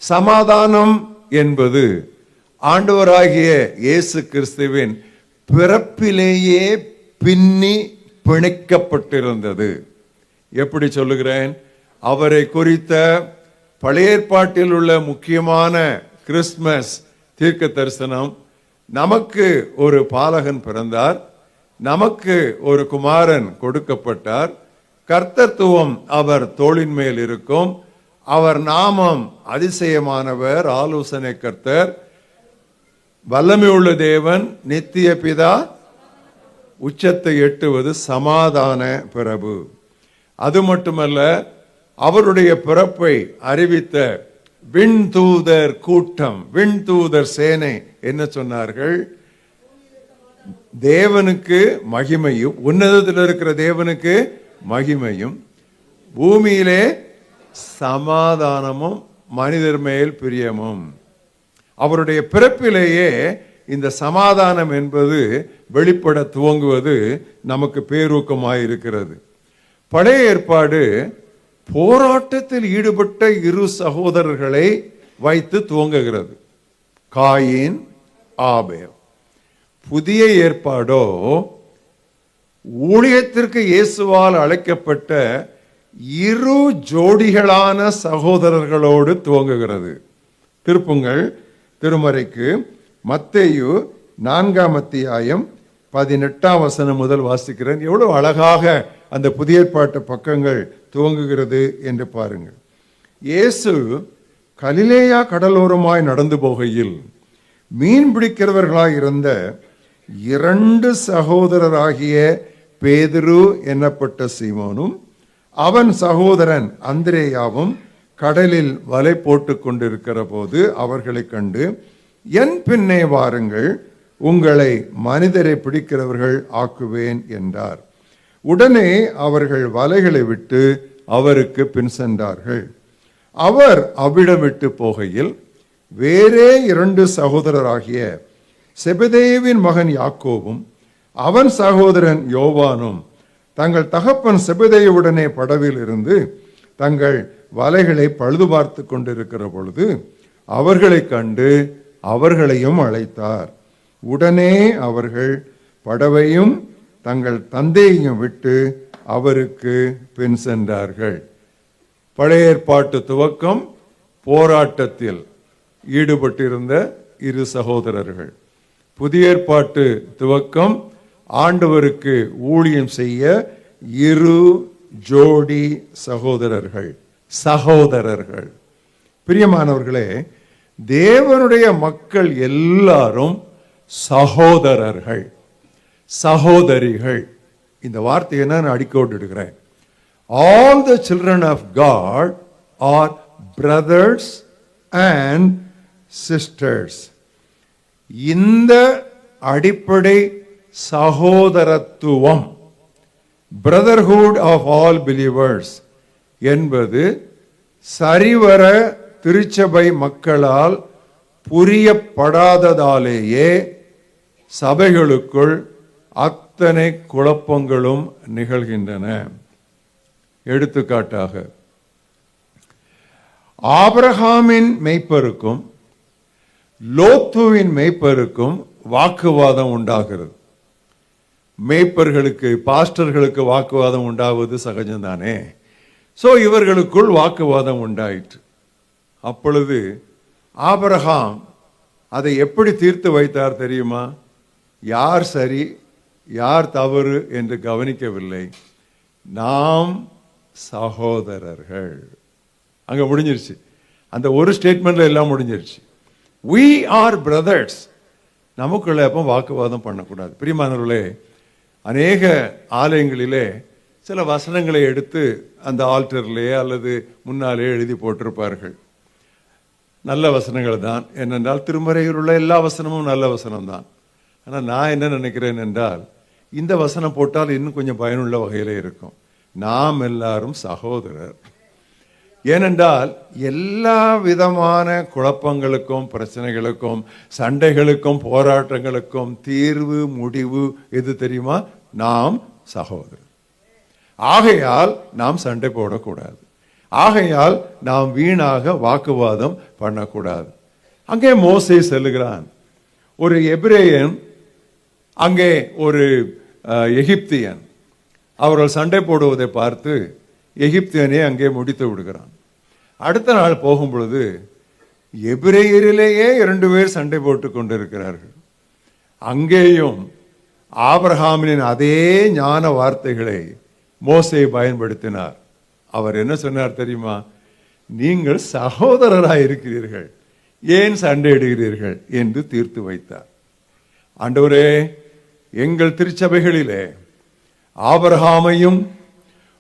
சமாதானம் என்பது ஆண்டவராகிய இயேசு கிறிஸ்துவின் பிறப்பிலேயே பின்னி பிணைக்கப்பட்டிருந்தது. எப்படி சொல்லுகிறேன்? அவரை குறித்த பழைய ஏற்பாட்டில் உள்ள முக்கியமான கிறிஸ்துமஸ் தீர்க்க தரிசனம், நமக்கு ஒரு பாலகன் பிறந்தார், நமக்கு ஒரு குமாரன் கொடுக்கப்பட்டார், கர்த்தத்துவம் அவர் தோளின் மேல் இருக்கும், அவர் நாமம் அதிசயமானவர், ஆலோசனை கர்த்தர், வல்லமையுள்ள தேவன், நித்திய பிதா, உச்சத்தை எட்டுவது சமாதான பிரபு. அது மட்டுமல்ல, அவருடைய பிறப்பை அறிவித்த விண்தூதர் கூட்டம், விண்தூதர் சேனை என்ன சொன்னார்கள்? தேவனுக்கு மகிமையும், உன்னதத்தில் இருக்கிற தேவனுக்கு மகிமையும், பூமியிலே சமாதானமும், மனிதர் மேல் பிரியமும். அவருடைய பிறப்பிலேயே இந்த சமாதானம் என்பது வெளிப்பட துவங்குவது நமக்கு பேரூக்கமாயிருக்கிறது. பழைய ஏற்பாடு போராட்டத்தில் ஈடுபட்ட இரு சகோதரர்களை வைத்து துவங்குகிறது, காயின், ஆபேல். புதிய ஏற்பாடோ ஊழியத்திற்கு இயேசுவால் அழைக்கப்பட்ட இரு ஜோடிகளான சகோதரர்களோடு துவங்குகிறது. திருப்புங்கள் திருமறைக்கு, மத்தேயு 4ஆம் அத்தியாயம் 18ஆம் வசனம் முதல் வாசிக்கிறேன். எவ்வளவு அழகாக அந்த புதிய ஏற்பாட்டு பக்கங்கள் துவங்குகிறது என்று பாருங்கள். இயேசு கலிலேயா கடலோரமாய் நடந்து போகையில் மீன் பிடிக்கிறவர்களாய் இருந்த 2 சகோதரராகிய பேதுரு என்னப்பட்ட சீமோனும் அவன் சகோதரன் அந்திரேயாவும் கடலில் வலை போட்டு கொண்டிருக்கிற போது அவர்களை கண்டு, என் பின்னே வாருங்கள், உங்களை மனிதரை பிடிக்கிறவர்கள் ஆக்குவேன் என்றார். உடனே அவர்கள் வலைகளை விட்டு அவருக்கு பின் சென்றார்கள். அவர் அவ்விடம் விட்டு போகையில் வேறே 2 சகோதரராகிய செபதேவின் மகன் யாக்கோவும் அவன் சகோதரன் யோவானும் தங்கள் தகப்பன் செபதேயுடனே படவில் இருந்து தங்கள் வலைகளை பழுது பார்த்து கொண்டிருக்கிற பொழுது அவர்களை கண்டு அவர்களையும் அழைத்தார். உடனே அவர்கள் படவையும் தங்கள் தந்தையையும் விட்டு அவருக்கு பின் சென்றார்கள். பழைய ஏற்பாட்டு துவக்கம் போராட்டத்தில் ஈடுபட்டிருந்த இரு சகோதரர்கள். புதிய ஏற்பாட்டு துவக்கம் ஆண்டவருக்கு ஊழியம் செய்ய இரு ஜோடி சகோதரர்கள், சகோதரர்கள். பிரியமானவர்களே, தேவனுடைய மக்கள் எல்லாரும் சகோதரர்கள், சகோதரிகள். இந்த வார்த்தையை நான் அடிக்கோடு எடுக்கிறேன். All the children of God are brothers and sisters. இந்த அடிப்படை சகோதரத்துவம், brotherhood of all believers என்பது சரிவர திருச்சபை மக்களால் புரியப்படாததாலேயே சபைகளுக்குள் அத்தனை குழப்பங்களும் நிகழ்கின்றன. எடுத்துக்காட்டாக, ஆபிரகாமின் மெய்ப்பருக்கும் லோத்துவின் மெய்ப்பருக்கும் வாக்குவாதம் உண்டாகிறது. மேய்ப்பர்களுக்கு, பாஸ்டர்களுக்கு வாக்குவாதம் உண்டாவது சகஜம்தானே. சோ இவர்களுக்குள் வாக்குவாதம் உண்டாயிற்று. அப்பொழுது ஆபிரகாம் அதை எப்படி தீர்த்து வைத்தார் தெரியுமா? யார் சரி யார் தவறு என்று கவனிக்கவில்லை. நாம் சகோதரர்கள். அங்க முடிஞ்சிருச்சு. அந்த ஒரு ஸ்டேட்மெண்ட்ல எல்லாம் முடிஞ்சிருச்சு. We are brothers. நமக்குள்ள அப்போ வாக்குவாதம் பண்ணக்கூடாது. பிரியமானவர்களே, அநேக ஆலயங்களிலே சில வசனங்களை எடுத்து அந்த ஆல்டர்லேயே அல்லது முன்னாலே எழுதி போட்டிருப்பார்கள். நல்ல வசனங்கள் தான். ஏனென்றால் திருமறையில் உள்ள எல்லா வசனமும் நல்ல வசனம் தான். ஆனால் நான் என்ன நினைக்கிறேன் என்றால், இந்த வசனம் போட்டால் இன்னும் கொஞ்சம் பயனுள்ள வகையில் இருக்கும். நாம் எல்லாரும் சகோதரர். ஏனென்றால் எல்லா விதமான குழப்பங்களுக்கும், பிரச்சனைகளுக்கும், சண்டைகளுக்கும், போராட்டங்களுக்கும் தீர்வு, முடிவு எது தெரியுமா? நாம் சகோதரர். ஆகையால் நாம் சண்டை போடக்கூடாது. ஆகையால் நாம் வீணாக வாக்குவாதம் பண்ணக்கூடாது. அங்கே மோசே செல்லுகிறான். ஒரு எபிரேயன், அங்கே ஒரு எகிப்தியன், அவர்கள் சண்டை போடுவதை பார்த்து எகிப்தியனை அங்கே முடித்து விடுகிறான். அடுத்த நாள் போகும் பொழுது எபிரேயரிலேயே 2 பேர் சண்டை போட்டு கொண்டிருக்கிறார்கள். அங்கேயும் ஆபிரகாமின் அதே ஞான வார்த்தைகளை மோசே பயன்படுத்தினார். அவர் என்ன சொன்னார் தெரியுமா? நீங்கள் சகோதரராய் இருக்கிறீர்கள், ஏன் சண்டையிடுகிறீர்கள் என்று தீர்த்து வைத்தார். ஆண்டவரே, எங்கள் திருச்சபைகளிலே ஆபிரகாமையும்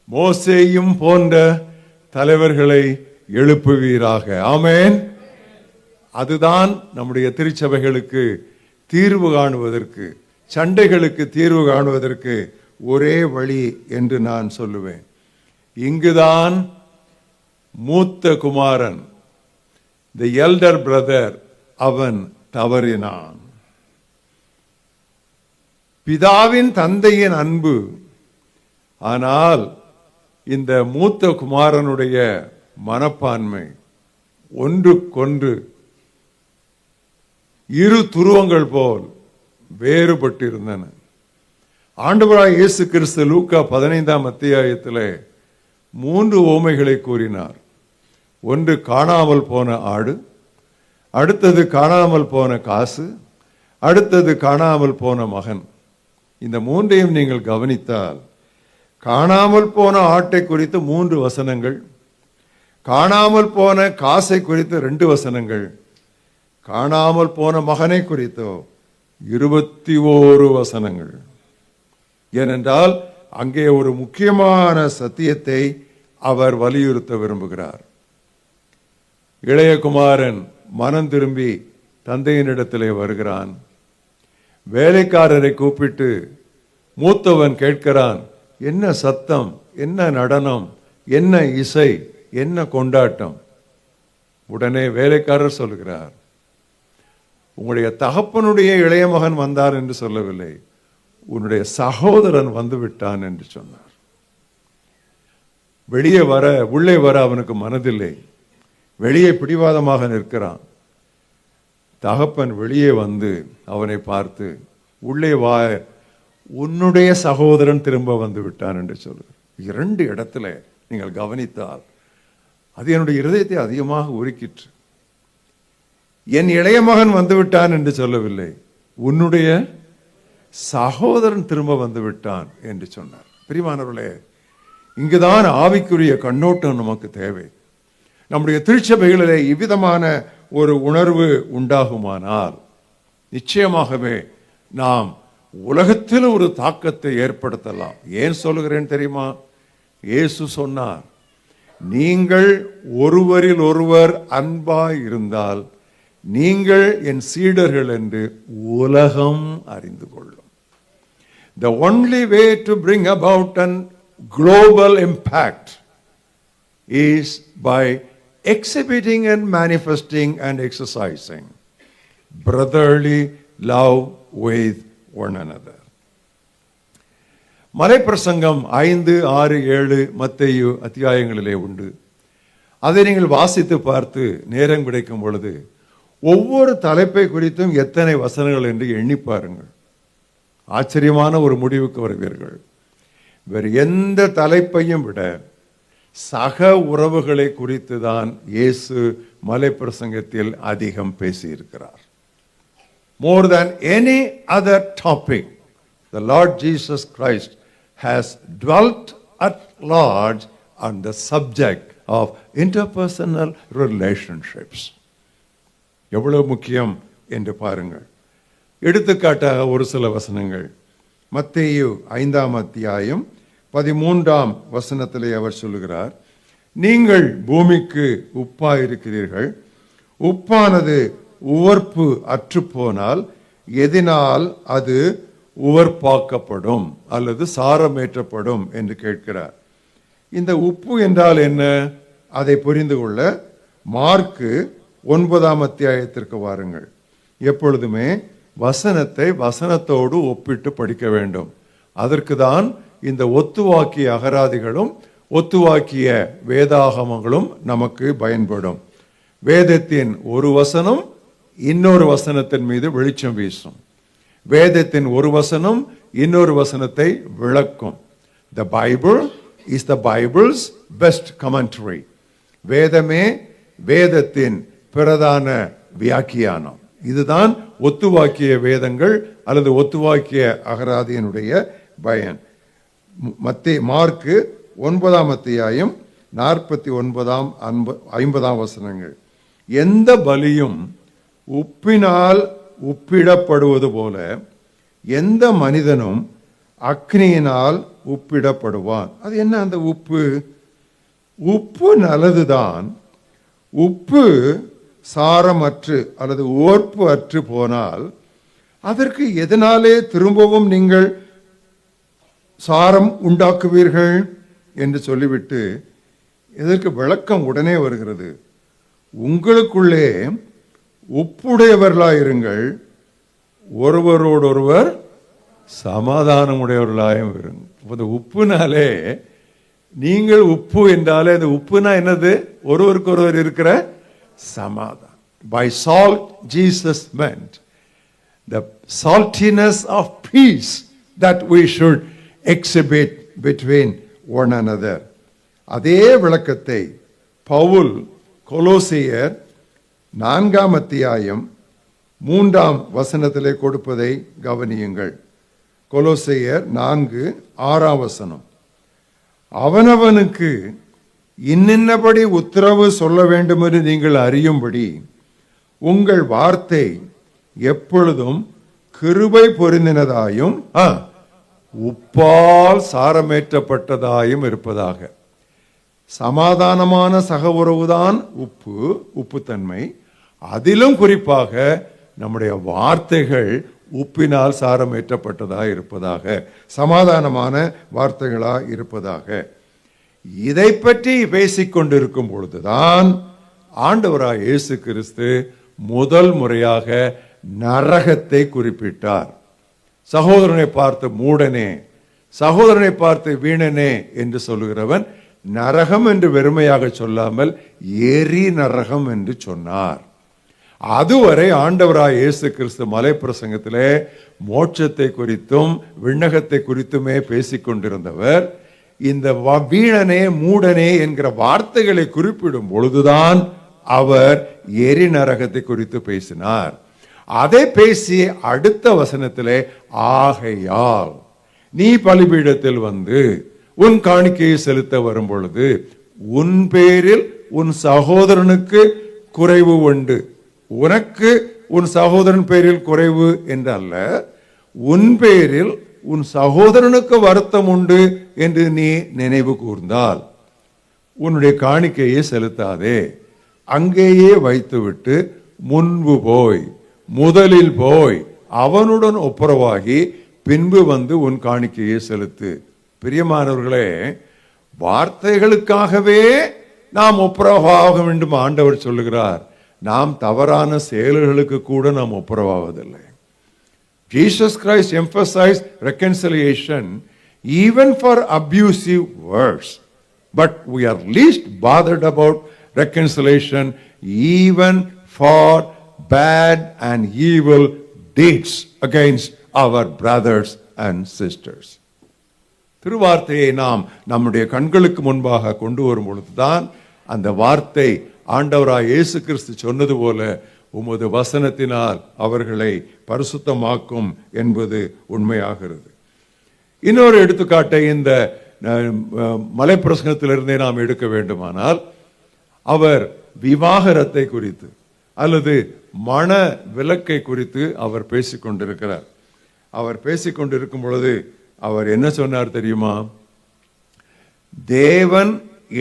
மோசேயும் போன்ற தலைவர்களை எழுப்புவீராக. ஆமென். அதுதான் நம்முடைய திருச்சபைகளுக்கு தீர்வு காணுவதற்கு, சண்டைகளுக்கு தீர்வு காணுவதற்கு ஒரே வழி என்று நான் சொல்லுவேன். இங்குதான் மூத்த குமாரன், தி எல்டர் பிரதர், அவன் தவறினான். பிதாவின் தந்தையின் அன்பு, ஆனால் இந்த மூத்த குமாரனுடைய மனப்பான்மை ஒன்றுக்கொன்று இரு துருவங்கள் போல் வேறுபட்டிருந்தன. ஆண்டவராய் இயேசு கிறிஸ்து லூக்கா 15ஆம் அத்தியாயத்திலே 3 உவமைகளை கூறினார். ஒன்று காணாமல் போன ஆடு, அடுத்தது காணாமல் போன காசு, அடுத்தது காணாமல் போன மகன். இந்த 3ஐயும் நீங்கள் கவனித்தால், காணாமல் போன ஆட்டை குறித்து 3 வசனங்கள், காணாமல் போன காசை குறித்து 2 வசனங்கள், காணாமல் போன மகனை குறித்தோ 21 வசனங்கள். ஏனென்றால் அங்கே ஒரு முக்கியமான சத்தியத்தை அவர் வலியுறுத்த விரும்புகிறார். இளைய குமாரன் மனம் திரும்பி தந்தையினிடத்திலே வருகிறான். வேலைக்காரரை கூப்பிட்டு மூத்தவன் கேட்கிறான், என்ன சத்தம், என்ன நடனம், என்ன இசை, என்ன கொண்டாட்டம்? உடனே வேலைக்காரர் சொல்கிறார், உங்களுடைய தகப்பனுடைய இளைய மகன் வந்தார் என்று சொல்லவில்லை, உன்னுடைய சகோதரன் வந்து விட்டான் என்று சொன்னார். வெளியே வர, உள்ளே வர அவனுக்கு மனதில்லை. வெளியே பிடிவாதமாக நிற்கிறான். தகப்பன் வெளியே வந்து அவனை பார்த்து, உள்ளே வா, உன்னுடைய சகோதரன் திரும்ப வந்து விட்டான் என்று சொல்லு. 2 இடத்துல நீங்கள் கவனித்தால் அது என்னுடைய இருதயத்தை அதிகமாக உருக்கிற்று. என் இளைய மகன் வந்து விட்டான் என்று சொல்லவில்லை, உன்னுடைய சகோதரன் திரும்ப வந்து விட்டான் என்று சொன்னார். பிரியமானவர்களே, இங்குதான் ஆவிக்குரிய கண்ணோட்டம் நமக்கு தேவை. நம்முடைய திருச்சபைகளிலே இவ்விதமான ஒரு உணர்வு உண்டாகுமானால் நிச்சயமாகவே நாம் உலகத்தில் ஒரு தாக்கத்தை ஏற்படுத்தலாம். ஏன் சொல்லுகிறேன் தெரியுமா? இயேசு சொன்னார், நீங்கள் ஒருவரில் ஒருவர் அன்பாய் இருந்தால் நீங்கள் என் சீடர்கள் என்று உலகம் அறிந்து கொள்ளும். The only way to bring about a global impact is by exhibiting and manifesting and exercising brotherly love with one another. மலைப்பிரசங்கம் 5, 6, 7 மத்தேயு அத்தியாயங்களிலே உண்டு. அதை நீங்கள் வாசித்து பார்த்து நேரம் கிடைக்கும் பொழுது ஒவ்வொரு தலைப்பை குறித்தும் எத்தனை வசனங்கள் என்று எண்ணி பாருங்கள். ஆச்சரியமான ஒரு முடிவுக்கு வருவீர்கள். வேறு எந்த தலைப்பையும் விட சக உறவுகளை குறித்து தான் இயேசு மலைப்பிரசங்கத்தில் அதிகம் பேசியிருக்கிறார். More than any other topic, the Lord Jesus Christ has dwelt at large on the subject of interpersonal relationships. எவ்வளவு முக்கியம் என்று பாருங்கள். எடுத்துக்காட்டாக ஒரு சில வசனங்கள். மத்தேயு 5ஆம் அத்தியாயம் 13ஆம் வசனத்திலே அவர் சொல்லுகிறார், நீங்கள் பூமிக்கு உப்பாயிருக்கிறீர்கள். உப்பானது உவர்ப்பு அற்றுப்போனால் எதினால் அது உவர்ப்பாக்கப்படும் அல்லது சாரமேற்றப்படும் என்று கேட்கிறார். இந்த உப்பு என்றால் என்ன? அதை புரிந்து கொள்ள மார்க்கு 9ஆம் அத்தியாயத்திற்கு வாருங்கள். எப்பொழுதுமே வசனத்தை வசனத்தோடு ஒப்பிட்டு படிக்க வேண்டும். அதற்கு தான் இந்த ஒத்துவாக்கிய அகராதிகளும் ஒத்துவாக்கிய வேதாகமங்களும் நமக்கு பயன்படும். வேதத்தின் ஒரு வசனம் இன்னொரு வசனத்தின் மீது வெளிச்சம் வீசும். வேதத்தின் ஒரு வசனம் இன்னொரு வசனத்தை விளக்கும். The Bible is the Bible's best commentary. வேதமே வேதத்தின் பிரதான வியாக்கியானம். இதுதான் ஒத்துவாக்கிய வேதங்கள் அல்லது ஒத்துவாக்கிய அகராதியினுடைய பயன். மார்க்கு 9ஆம் அத்தியாயம் 49-50 வசனங்கள். எந்த பலியும் உப்பினால் உப்பிடப்படுவது போல எந்த மனிதனும் அக்னியினால் உப்பிடப்படுவான். அது என்ன அந்த உப்பு? உப்பு நல்லதுதான். உப்பு சாரமற்று அல்லது ஓர்ப்பு அற்று போனால் அதற்கு எதனாலே திரும்பவும் நீங்கள் சாரம் உண்டாக்குவீர்கள் என்று சொல்லிவிட்டு இதற்கு விளக்கம் உடனே வருகிறது. உங்களுக்குள்ளே உப்புடையவர்களாயிருங்கள், ஒருவரோடொருவர் சமாதானம் உடையவர்களாயும் இருங்கள். உப்புனாலே நீங்கள் உப்பு என்றாலே அந்த உப்புனா என்னது? ஒருவருக்கு ஒருவர் இருக்கிற சமாதானம். By salt Jesus meant the saltiness of peace that we should exhibit between one another. அதே விளக்கத்தை பவுல் கொலோசியர் 4ஆம் அத்தியாயம் 3ஆம் வசனத்திலே கொடுப்பதை கவனியுங்கள். கொலோசியர் 4:6 வசனம். அவனவனுக்கு இன்னின்னபடி உத்தரவு சொல்ல வேண்டும் என்று நீங்கள் அறியும்படி உங்கள் வார்த்தை எப்பொழுதும் கிருபை பொருந்தினதாயும் உப்பால் சாரமேற்றப்பட்டதாயும் இருப்பதாக. சமாதானமான சக உறவுதான் உப்புத்தன்மை. அதிலும் குறிப்பாக நம்முடைய வார்த்தைகள் உப்பினால் சாரமேற்றப்பட்டதாக இருப்பதாக, சமாதானமான வார்த்தைகளாக இருப்பதாக. இதை பற்றி பேசிக்கொண்டிருக்கும் பொழுதுதான் ஆண்டவராய் இயேசு கிறிஸ்து முதல் முறையாக நரகத்தை குறிப்பிட்டார். சகோதரனை பார்த்து மூடனே, சகோதரனை பார்த்து வீணனே என்று சொல்லுகிறவன் நரகம் என்று வெறுமையாக சொல்லாமல் எரி நரகம் என்று சொன்னார். அதுவரை ஆண்டவராய் இயேசு கிறிஸ்து மலை பிரசங்கத்திலே மோட்சத்தை குறித்தும் விண்ணகத்தை குறித்துமே பேசிக்கொண்டிருந்தவர் இந்த வீணனே மூடனே என்கிற வார்த்தைகளை குறிப்பிடும் பொழுதுதான் அவர் எரி நரகத்தை குறித்து பேசினார். அதை பேசி அடுத்த வசனத்திலே ஆகையால் நீ பலிபீடத்தில் வந்து உன் காணிக்கையை செலுத்த வரும் பொழுது உன் பேரில் உன் சகோதரனுக்கு குறைவு உண்டு. உனக்கு உன் சகோதரன் பேரில் குறைவு என்று அல்ல, உன் பேரில் உன் சகோதரனுக்கு வருத்தம் உண்டு என்று நீ நினைவு கூர்ந்தால் உன்னுடைய காணிக்கையை செலுத்தாதே, அங்கேயே வைத்துவிட்டு முன்பு போய் முதலில் போய் அவனுடன் ஒப்புரவாகி பின்பு வந்து உன் காணிக்கையை செலுத்து. பிரியமானவர்களே, வார்த்தைகளுக்காகவே நாம் ஒப்புரவாக வேண்டும் ஆண்டவர் சொல்லுகிறார். நாம் தவறான செயல்களுக்கு கூட நாம் ஒப்புரவாவதில்லை. Jesus Christ emphasized reconciliation even for abusive words, but we are least bothered about reconciliation even for bad and evil deeds against our brothers and sisters. திருவார்த்தையை நாம் நம்முடைய கண்களுக்கு முன்பாக கொண்டு வரும் பொழுதுதான் அந்த வார்த்தை ஆண்டவராய் இயேசு கிறிஸ்து சொன்னது போல உமது வசனத்தினால் அவர்களை பரிசுத்தமாக்கும் என்பது உண்மையாகிறது. இன்னொரு எடுத்துக்காட்டை இந்த மலைப்பிரசங்கத்திலிருந்தே நாம் எடுக்க வேண்டுமானால், அவர் விவாகரத்தை குறித்து அல்லது மன விலக்கை குறித்து அவர் பேசிக்கொண்டிருக்கிறார். அவர் பேசிக்கொண்டிருக்கும் பொழுது அவர் என்ன சொன்னார் தெரியுமா? தேவன்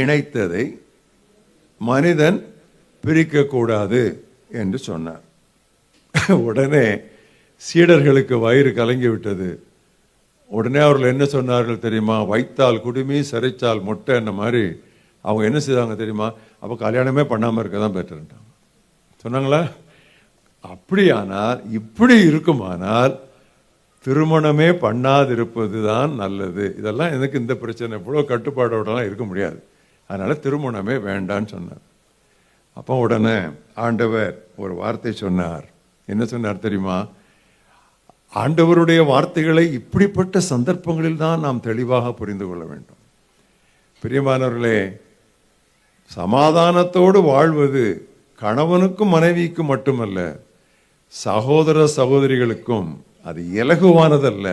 இணைத்ததை மனிதன் பிரிக்க கூடாது என்று சொன்னார். உடனே சீடர்களுக்கு வயிறு கலங்கி விட்டது. உடனே அவர்கள் என்ன சொன்னார்கள் தெரியுமா? வைத்தால் குடுமி சிறைச்சால் மொட்டை என்ன மாதிரி அவங்க என்ன செய்தாங்க தெரியுமா? அப்போ கல்யாணமே பண்ணாமல் இருக்க தான் பெற்றுட்டாங்க சொன்னாங்களா? அப்படியானால் இப்படி இருக்குமானால் திருமணமே பண்ணாதிருப்பது தான் நல்லது. இதெல்லாம் எனக்கு இந்த பிரச்சனை இவ்வளோ கட்டுப்பாடோடலாம் இருக்க முடியாது, அதனால திருமணமே வேண்டான்னு சொன்னார். அப்போ உடனே ஆண்டவர் ஒரு வார்த்தை சொன்னார். என்ன சொன்னார் தெரியுமா? ஆண்டவருடைய வார்த்தைகளை இப்படிப்பட்ட சந்தர்ப்பங்களில் தான் நாம் தெளிவாக புரிந்து கொள்ள வேண்டும். பிரியமானவர்களே, சமாதானத்தோடு வாழ்வது கணவனுக்கும் மனைவிக்கும் மட்டுமல்ல, சகோதர சகோதரிகளுக்கும் அது இலகுவானதல்ல,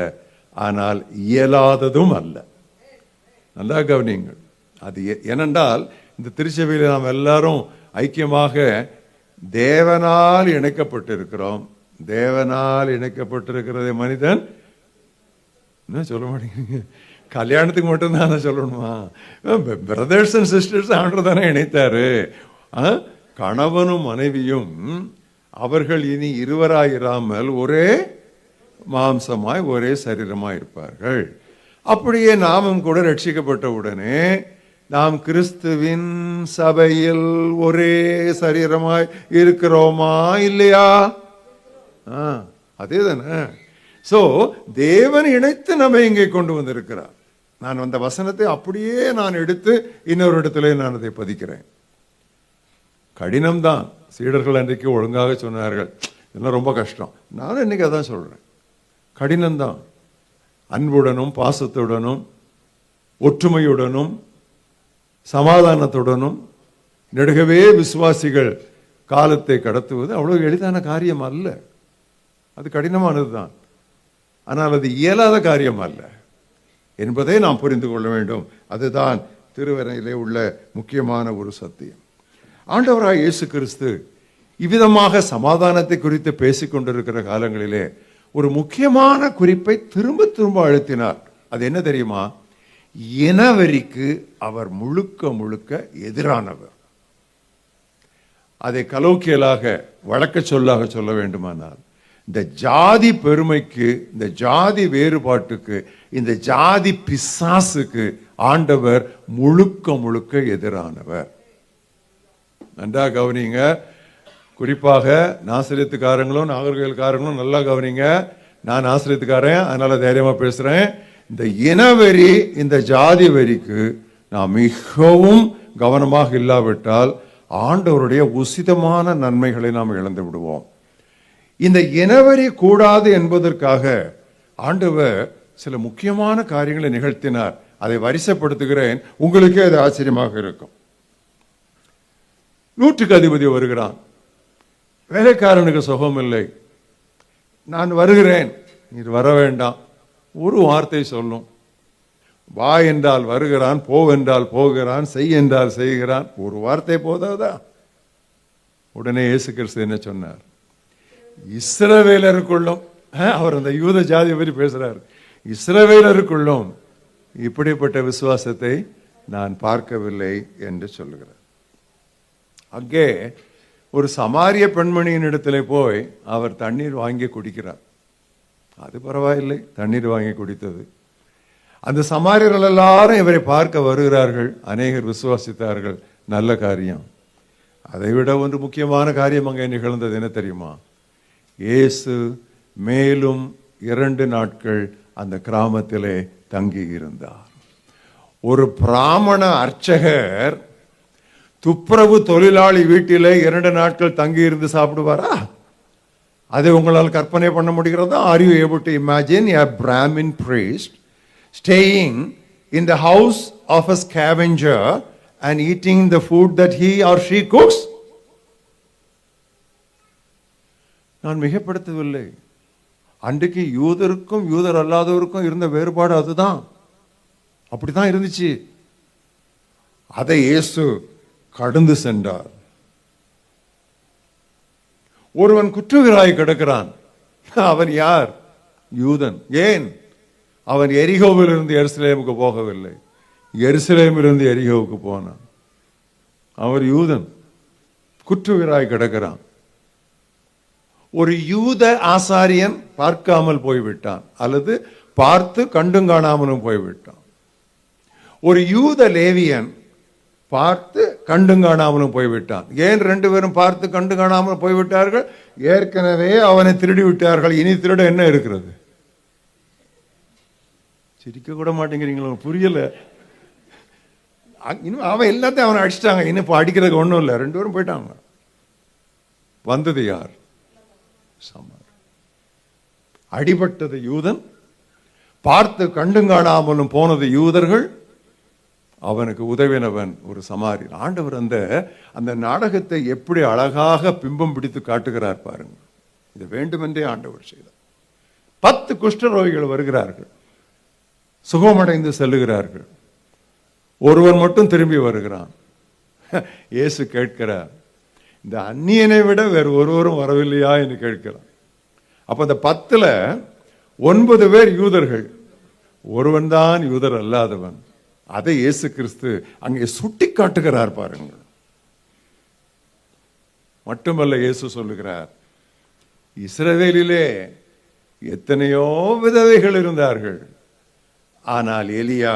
ஆனால் இயலாததும் அல்ல. நல்லா கவனியுங்கள். அது ஏனென்றால் இந்த திருச்சபையில் நாம் எல்லாரும் ஐக்கியமாக தேவனால் இணைக்கப்பட்டிருக்கிறோம். தேவனால் இணைக்கப்பட்டிருக்கிறதே மனிதன் என்ன சொல்ல மாட்டேங்க, கல்யாணத்துக்கு மட்டும்தான் சொல்லணுமா? பிரதர்ஸ் அண்ட் சிஸ்டர்ஸ் ஆண்டவர் தானே இணைத்தாரு. கணவனும் மனைவியும் அவர்கள் இனி இருவராயிராமல் ஒரே மாம்சமாய் ஒரே சரீரமாய் இருப்பார்கள். அப்படியே நாமும் கூட ரட்சிக்கப்பட்ட உடனே நாம் கிறிஸ்துவின் சபையில் ஒரே சரீரமாய் இருக்கிறோமா இல்லையா? அதே தானே. சோ தேவன் இணைத்து நம்ம இங்கே கொண்டு வந்திருக்கிறார். நான் அந்த வசனத்தை அப்படியே நான் எடுத்து இன்னொரு இடத்துல நான் அதை பதிக்கிறேன். கடினம்தான். சீடர்கள் அன்றைக்கு ஒழுங்காக சொன்னார்கள், இதெல்லாம் ரொம்ப கஷ்டம். நானும் இன்னைக்கு அதான் சொல்றேன், கடினம்தான். அன்புடனும் பாசத்துடனும் ஒற்றுமையுடனும் சமாதானத்துடனும் நெடுகவே விசுவாசிகள் காலத்தை கடத்துவது அவ்வளவு எளிதான காரியம் அல்ல. அது கடினமானதுதான், ஆனால் அது இயலாத காரியம் அல்ல என்பதை நாம் புரிந்து கொள்ள வேண்டும். அதுதான் திருவரையிலே உள்ள முக்கியமான ஒரு சத்தியம். ஆண்டவராய் இயேசு கிறிஸ்து இவ்விதமாக சமாதானத்தை குறித்து பேசிக் கொண்டிருக்கிற காலங்களிலே ஒரு முக்கியமான குறிப்பை திரும்ப திரும்ப அழுத்தினார். அது என்ன தெரியுமா? இனவெறிக்கு அவர் முழுக்க முழுக்க எதிரானவர். அதை கலோக்கியலாக வழக்க சொல்லாக சொல்ல வேண்டுமானால், இந்த ஜாதி பெருமைக்கு, இந்த ஜாதி வேறுபாட்டுக்கு, இந்த ஜாதி பிசாசுக்கு ஆண்டவர் முழுக்க முழுக்க எதிரானவர். நன்றா கவனிங்க. குறிப்பாக நாசரியத்துக்காரங்களும் நாகர்கோயில்காரங்களும் நல்லா கவனிங்க. நான் நாசரியத்துக்காரன், அதனால தைரியமா பேசுறேன். இந்த இனவெறி, இந்த ஜாதி வெறிக்கு நாம் மிகவும் கவனமாக இல்லாவிட்டால் ஆண்டவருடைய உசிதமான நன்மைகளை நாம் இழந்து விடுவோம். இந்த இனவெறி கூடாது என்பதற்காக ஆண்டவர் சில முக்கியமான காரியங்களை நிகழ்த்தினார். அதை வரிசைப்படுத்துகிறேன், உங்களுக்கே அது ஆச்சரியமாக இருக்கும். 100க்கு அதிபதி வருகிறான். வேலைக்காரனுக்கு சுகம் இல்லை. நான் வருகிறேன், நீர் வர வேண்டாம். ஒரு வார்த்தை சொல்லும். வா என்றால் வருகிறான், போ என்றால் போகிறான், செய் என்றால் செய்கிறான். ஒரு வார்த்தை போதாதா? உடனே இயேசு கிறிஸ்து என்ன சொன்னார்? இஸ்ரவேலருக்குள்ளும், அவர் அந்த யூத ஜாதி பற்றி பேசுறார், இஸ்ரவேலருக்குள்ளும் இப்படிப்பட்ட விசுவாசத்தை நான் பார்க்கவில்லை என்று சொல்லுகிறார். அங்கே ஒரு சமாரிய பெண்மணியின் இடத்துல போய் அவர் தண்ணீர் வாங்கி குடிக்கிறார். அது பரவாயில்லை, தண்ணீர் வாங்கி குடித்தது. அந்த சமாரியர்கள் எல்லாரும் இவரை பார்க்க வருகிறார்கள். அநேகர் விசுவாசித்தார்கள். நல்ல காரியம். அதைவிட ஒன்று முக்கியமான காரியம் அங்கே நிகழ்ந்தது. என்ன தெரியுமா? இயேசு மேலும் 2 நாட்கள் அந்த கிராமத்திலே தங்கி இருந்தார். ஒரு பிராமண அர்ச்சகர் துப்புரவு தொழிலாளி வீட்டிலே 2 நாட்கள் தங்கி இருந்து சாப்பிடுவாரா? அதை உங்களால் கற்பனை பண்ண முடிகிறதா? Are you able to imagine a Brahmin priest staying in the house of a scavenger and eating the food that he or she cooks? நான் மிகப்படுத்தவில்லை. அன்றைக்கு யூதருக்கும் யூதர் அல்லாதவருக்கும் இருந்த வேறுபாடு அதுதான். அப்படிதான் இருந்துச்சு. அதை இயேசு கடந்து சென்றார். ஒருவன் குற்றவிராய் கிடக்கிறான். அவன் யார்? யூதன். ஏன்? அவன் எரிகோவில் இருந்து எருசலேமுக்கு போகவில்லை, எருசலேமிலிருந்து எரிகோவுக்கு போனான். அவர் யூதன், குற்றவிராய் கிடக்கிறான். ஒரு யூத ஆசாரியன் பார்க்காமல் போய்விட்டான், அல்லது பார்த்து கண்டும் காணாமலும் போய்விட்டான். ஒரு யூத லேவியன் பார்த்து கண்டும் காணாமலும் போய்விட்டான். ஏன் 2 பேரும் பார்த்து கண்டு காணாமல் போய்விட்டார்கள்? ஏற்கனவே அவனை திருடி விட்டார்கள். இனி திருட என்ன இருக்கிறது? சிரிக்க கூட மாட்டேங்கிறீங்களோ, புரியல. இன்னும் அவன் எல்லாத்தையும் அவனை அடிச்சிட்டாங்க. இன்னும் இப்போ அடிக்கிறதுக்கு ஒன்றும் இல்லை, 2 பேரும் போயிட்டாங்க. வந்தது யார்? சமார். அடிபட்டது யூதன், பார்த்து கண்டுங்காணாமலும் போனது யூதர்கள், அவனுக்கு உதவினவன் ஒரு சமாரி. ஆண்டவர் அந்த நாடகத்தை எப்படி அழகாக பிம்பம் பிடித்து காட்டுகிறார் பாருங்க. இது வேண்டுமென்றே ஆண்டவர் செய்தார். 10 குஷ்டரோகிகள் வருகிறார்கள், சுகமடைந்து செல்லுகிறார்கள். ஒருவன் மட்டும் திரும்பி வருகிறான். இயேசு கேட்கிறார், இந்த அந்நியனை விட வேறு ஒருவரும் வரவில்லையா என்று கேட்கிறான். அப்ப அந்த 10ல் 9 பேர் யூதர்கள், ஒருவன் தான் யூதர் அல்லாதவன். அதை இயேசு கிறிஸ்து அங்கே சுட்டி காட்டுகிறார் பாருங்கள். மட்டுமல்ல, இயேசு சொல்லுகிறார், இஸ்ரவேலிலே எத்தனையோ விதவைகள் இருந்தார்கள், ஆனால் எலியா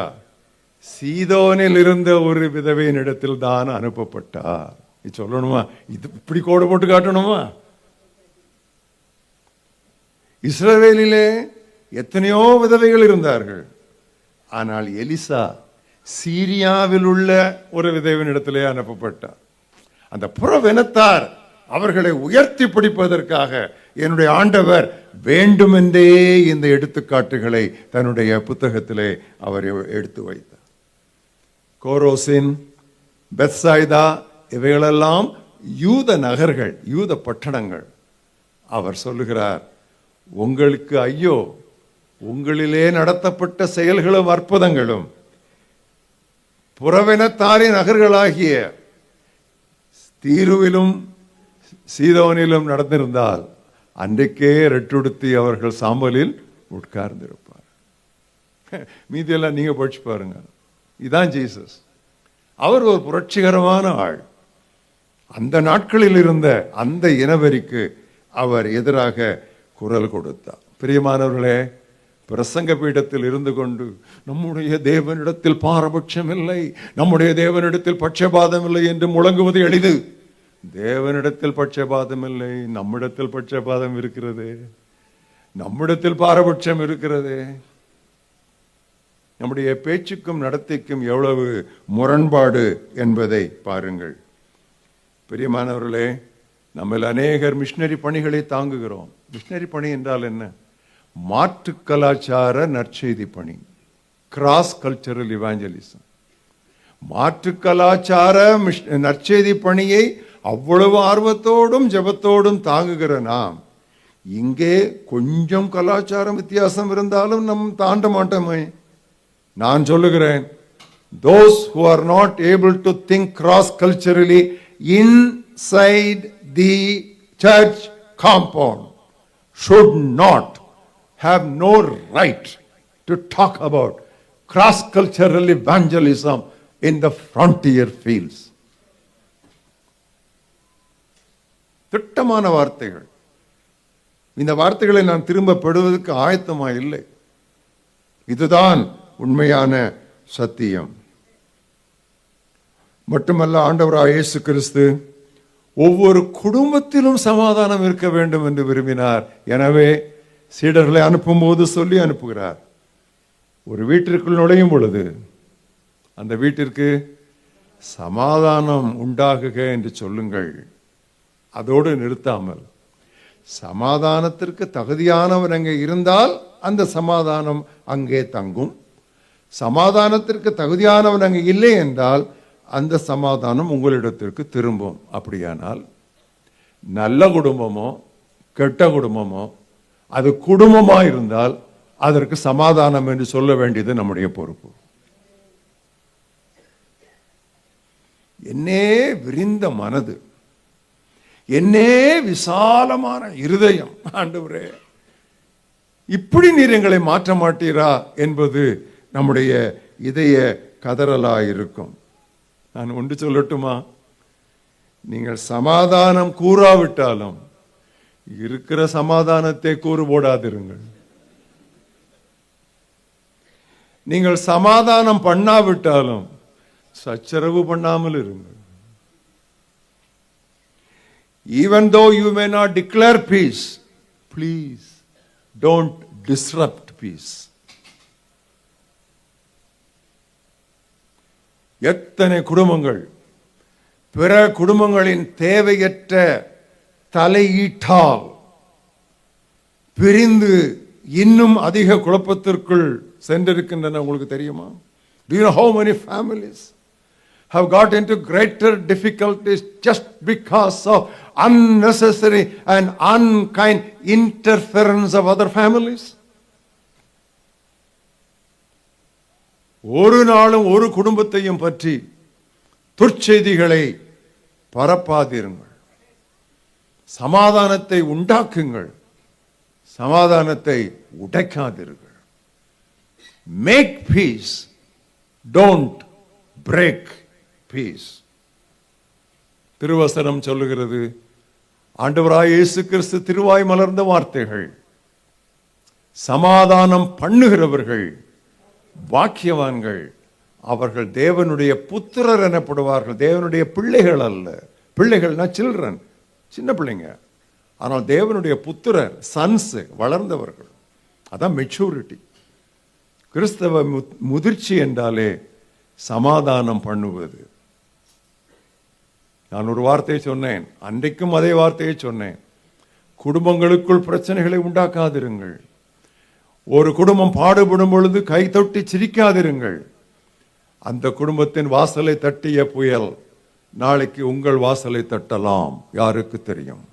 சீதோனில் இருந்த ஒரு விதவையின் இடத்தில் தான் அனுப்பப்பட்டார். இது சொல்லணுமா? இது இப்படி கோடு போட்டு காட்டணுமா? இஸ்ரவேலிலே எத்தனையோ விதவைகள் இருந்தார்கள், ஆனால் எலிசா சீரியாவில் உள்ள ஒரு விதவையின் இடத்திலே அனுப்பப்பட்டார். அந்த புறவினத்தார் அவர்களை உயர்த்தி பிடிப்பதற்காக என்னுடைய ஆண்டவர் வேண்டுமென்றே இந்த எடுத்துக்காட்டுகளை தன்னுடைய புத்தகத்திலே அவர் எடுத்து வைத்தார். கோரோசின், பெத்சாய்தா இவைகளெல்லாம் யூத நகர்கள், யூத பட்டணங்கள். அவர் சொல்லுகிறார், உங்களுக்கு ஐயோ, உங்களிலே நடத்தப்பட்ட செயல்களும் அற்புதங்களும் புறவினத்தாரின் நகர்களாகிய தீருவிலும் சீதோனிலும் நடந்திருந்தால் அன்றைக்கே ரெட்டுடுத்தி அவர்கள் சாம்பலில் உட்கார்ந்திருப்பார். மீதியெல்லாம் நீங்க படிச்சு பாருங்க. இதான் ஜீசஸ். அவர் ஒரு புரட்சிகரமான ஆள். அந்த நாட்களில் இருந்த அந்த இனவெறிக்கு அவர் எதிராக குரல் கொடுத்தார். பிரியமானவர்களே, பிரசங்க பீடத்தில் இருந்து கொண்டு நம்முடைய தேவனிடத்தில் பாரபட்சம் இல்லை, நம்முடைய தேவனிடத்தில் பட்சபாதம் இல்லை என்று முழங்குவது எளிது. தேவனிடத்தில் பட்சபாதம் இல்லை, நம்மிடத்தில் பட்சபாதம் இருக்கிறது, நம்மிடத்தில் பாரபட்சம் இருக்கிறது. நம்முடைய பேச்சுக்கும் நடத்தைக்கும் எவ்வளவு முரண்பாடு என்பதை பாருங்கள். பிரியமானவர்களே, நம்ம அநேகர் மிஷனரி பணிகளை தாங்குகிறோம். மிஷனரி பணி என்றால் என்ன? மாற்று கலாச்சார நற்செய்தி பணி, கிராஸ் கல்ச்சரல் இவாஞ்சலிசம். மாற்று கலாச்சார நற்செய்தி பணியை அவ்வளவு ஆர்வத்தோடும் ஜெபத்தோடும் தாங்குகிற நாம் இங்கே கொஞ்சம் கலாச்சாரம் வித்தியாசம் இருந்தாலும் நம் தாண்ட மாட்டோமே. நான் சொல்லுகிறேன், those who are not able to think cross culturally inside the church compound should not have no right to talk about cross cultural evangelism in the frontier fields. திட்டமான வார்த்தைகள். இந்த வார்த்தைகளை நான் திரும்ப பெறுவதற்கு ஆயத்தமா இல்லை. இதுதான் உண்மையான சத்தியம். மட்டுமல்ல, ஆண்டவராகிய இயேசு கிறிஸ்து ஒவ்வொரு குடும்பத்திலும் சமாதானம் இருக்க வேண்டும் என்று விரும்பினார். எனவே சீடர்களை அனுப்பும் போது சொல்லி அனுப்புகிறார், ஒரு வீட்டிற்குள் நுழையும் பொழுது அந்த வீட்டிற்கு சமாதானம் உண்டாகுக என்று சொல்லுங்கள். அதோடு நிறுத்தாமல், சமாதானத்திற்கு தகுதியானவர் அங்கே இருந்தால் அந்த சமாதானம் அங்கே தங்கும். சமாதானத்திற்கு தகுதியானவன் அங்கே இல்லை என்றால் அந்த சமாதானம் உங்களிடத்திற்கு திரும்பும். அப்படியானால் நல்ல குடும்பமோ கெட்ட குடும்பமோ, அது குடும்பமா இருந்தால் அதற்கு சமாதானம் என்று சொல்ல வேண்டியது நம்முடைய பொறுப்பு. என்னே விரிந்த மனது, என்னே விசாலமான இருதயம், ஆண்டவரே இப்படி நீர் எங்களை மாற்ற மாட்டீரா என்பது நம்முடைய இதய கதறலாயிருக்கும். நான் ஒன்று சொல்லட்டுமா? நீங்கள் சமாதானம் கூறாவிட்டாலும் இருக்கிற சமாதானத்தை கூறு போடாதிருங்கள். நீங்கள் சமாதானம் பண்ணாவிட்டாலும் சச்சரவு பண்ணாமல் இருங்கள். Even though you may not declare peace, please don't disrupt peace. எத்தனை குடும்பங்கள் பிற குடும்பங்களின் தேவையற்ற தலையீட்டால் பிரிந்து இன்னும் அதிக குழப்பத்திற்குள் சென்றிருக்கின்றன. உங்களுக்கு தெரியுமா? Do you know how many families have got into greater difficulties just because of unnecessary and unkind interference of other families? ஒரு நாளும் ஒரு குடும்பத்தையும் பற்றி துர்ச்செய்திகளை பரப்பாதிருங்கள். சமாதானத்தை உண்டாக்குங்கள், சமாதானத்தை உடைக்காதீர்கள். Make peace, don't break peace. திருவசனம் சொல்லுகிறது, ஆண்டவராய் இயேசு கிறிஸ்து திருவாய் மலர்ந்த வார்த்தைகள், சமாதானம் பண்ணுகிறவர்கள் பாக்கியவான்கள், அவர்கள் தேவனுடைய புத்திரர் எனப்படுவார்கள். தேவனுடைய பிள்ளைகள் அல்ல. பிள்ளைகள்னா சில்ட்ரன், சின்ன பிள்ளைங்க. ஆனால் தேவனுடைய புத்திரர், சன்ஸ், வளர்ந்தவர்கள். அதான் மெச்சூரிட்டி. கிறிஸ்தவ முதிர்ச்சி என்றாலே சமாதானம் பண்ணுவது. நான் ஒரு வார்த்தையை சொன்னேன், அன்றைக்கும் அதே வார்த்தையை சொன்னேன். குடும்பங்களுக்குள் பிரச்சனைகளை உண்டாக்காதிருங்கள். ஒரு குடும்பம் பாடுபடும் பொழுது கை தொட்டி சிரிக்காதிருங்கள். அந்த குடும்பத்தின் வாசலை தட்டிய புயல் நாளைக்கு உங்கள் வாசலை தட்டலாம், யாருக்கு தெரியும்?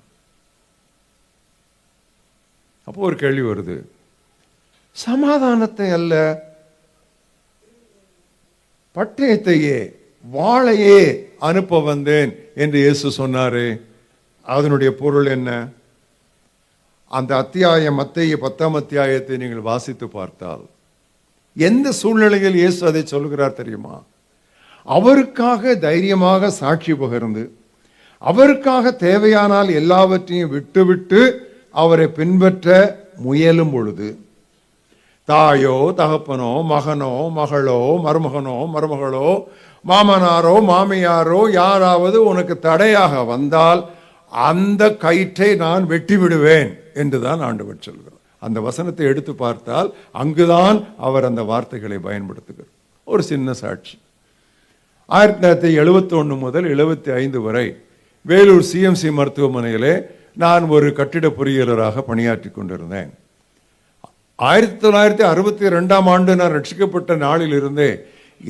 அப்போ ஒரு கேள்வி வருது, சமாதானத்தை அல்ல பட்டயத்தையே வாளையே அனுப்ப வந்தேன் என்று இயேசு சொன்னாரே, அதனுடைய பொருள் என்ன? அந்த அத்தியாயம், மத்தேயு 10ஆம் அத்தியாயத்தை நீங்கள் வாசித்து பார்த்தால் எந்த சூழ்நிலையில் இயேசு அதை சொல்கிறார் தெரியுமா? அவருக்காக தைரியமாக சாட்சி பகிர்ந்து, அவருக்காக தேவையானால் எல்லாவற்றையும் விட்டுவிட்டு அவரை பின்பற்ற முயலும் பொழுது, தாயோ தகப்பனோ மகனோ மகளோ மருமகனோ மருமகளோ மாமனாரோ மாமியாரோ யாராவது உனக்கு தடையாக வந்தால் அந்த கயிற்றை நான் வெட்டி விடுவேன் என்றுதான் ஆண்டவர் சொல்கிறார். அந்த வசனத்தை எடுத்து பார்த்தால் அங்குதான் அவர் அந்த வார்த்தைகளை பயன்படுத்துகிறார். ஒரு சின்ன சாட்சி. 1971 முதல் 75 வரை வேலூர் சிஎம்சி மருத்துவமனையிலே நான் ஒரு கட்டிட பொறியியலராக பணியாற்றி கொண்டிருந்தேன். 1962ஆம் ஆண்டு நான் ரட்சிக்கப்பட்ட நாளில் இருந்தே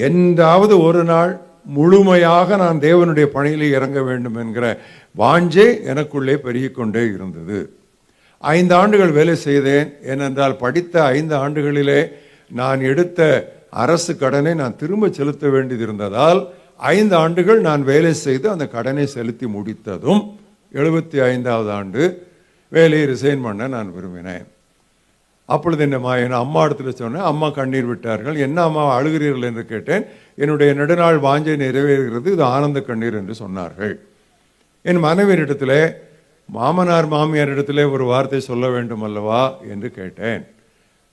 என்றாவது ஒரு நாள் முழுமையாக நான் தேவனுடைய பணியிலே இறங்க வேண்டும் என்கிற வாஞ்சை எனக்குள்ளே பெருகிக்கொண்டே இருந்தது. 5 ஆண்டுகள் வேலை செய்தேன். ஏனென்றால் படித்த 5 ஆண்டுகளிலே நான் எடுத்த அரசு கடனை நான் திரும்ப செலுத்த வேண்டியது இருந்ததால் 5 ஆண்டுகள் நான் வேலை செய்து அந்த கடனை செலுத்தி முடித்ததும் 75ஆவது ஆண்டு வேலையை ரிசைன் பண்ண நான் விரும்பினேன். அப்பொழுது என் அம்மா இடத்துல சொன்னேன். அம்மா கண்ணீர் விட்டார்கள். என்ன அம்மா அழுகிறீர்கள் என்று கேட்டேன். என்னுடைய நெடுநாள் வாஞ்சை நிறைவேறுகிறது, இது ஆனந்த கண்ணீர் என்று சொன்னார்கள். என் மனைவியிடத்திலே, மாமனார் மாமியார் இடத்திலே ஒரு வார்த்தை சொல்ல வேண்டும் அல்லவா என்று கேட்டேன்.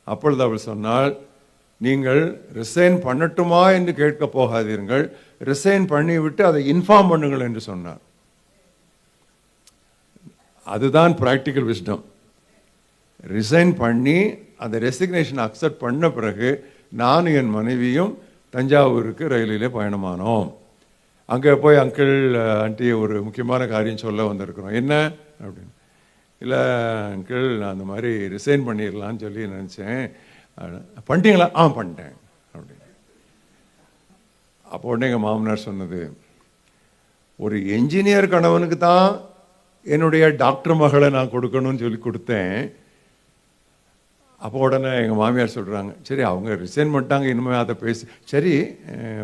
அப்பொழுது அவள் சொன்னால், நீங்கள் ரிசைன் பண்ணட்டுமா என்று கேட்க போகாதீர்கள், ரிசைன் பண்ணிவிட்டு அதை இன்ஃபார்ம் பண்ணுங்கள் என்று சொன்னார். அதுதான் பிராக்டிக்கல் விஸ்டம். ரிசைன் பண்ணி அந்த ரெசிக்னேஷன் அக்செப்ட் பண்ண பிறகு நானும் என் மனைவியும் தஞ்சாவூருக்கு ரயிலிலே பயணமானோம். அங்கே போய் அங்கிள் ஆண்டி ஒரு முக்கியமான காரியம் சொல்ல வந்திருக்கிறோம். என்ன அப்படின்னு. இல்லை அங்கிள், நான் அந்த மாதிரி ரிசைன் பண்ணிடலான்னு சொல்லி நினச்சேன். பண்ணிட்டீங்களா? பண்ணிட்டேன் அப்படின்னு. அப்போ உடனே எங்கள் மாமனார் சொன்னது, ஒரு என்ஜினியர் கணவனுக்கு தான் என்னுடைய டாக்டர் மகளை நான் கொடுக்கணும்னு சொல்லி கொடுத்தேன். அப்போ உடனே எங்கள் மாமியார் சொல்கிறாங்க, சரி அவங்க ரிசைன் பண்ணிட்டாங்க, இனிமேல் அதை பேசி சரி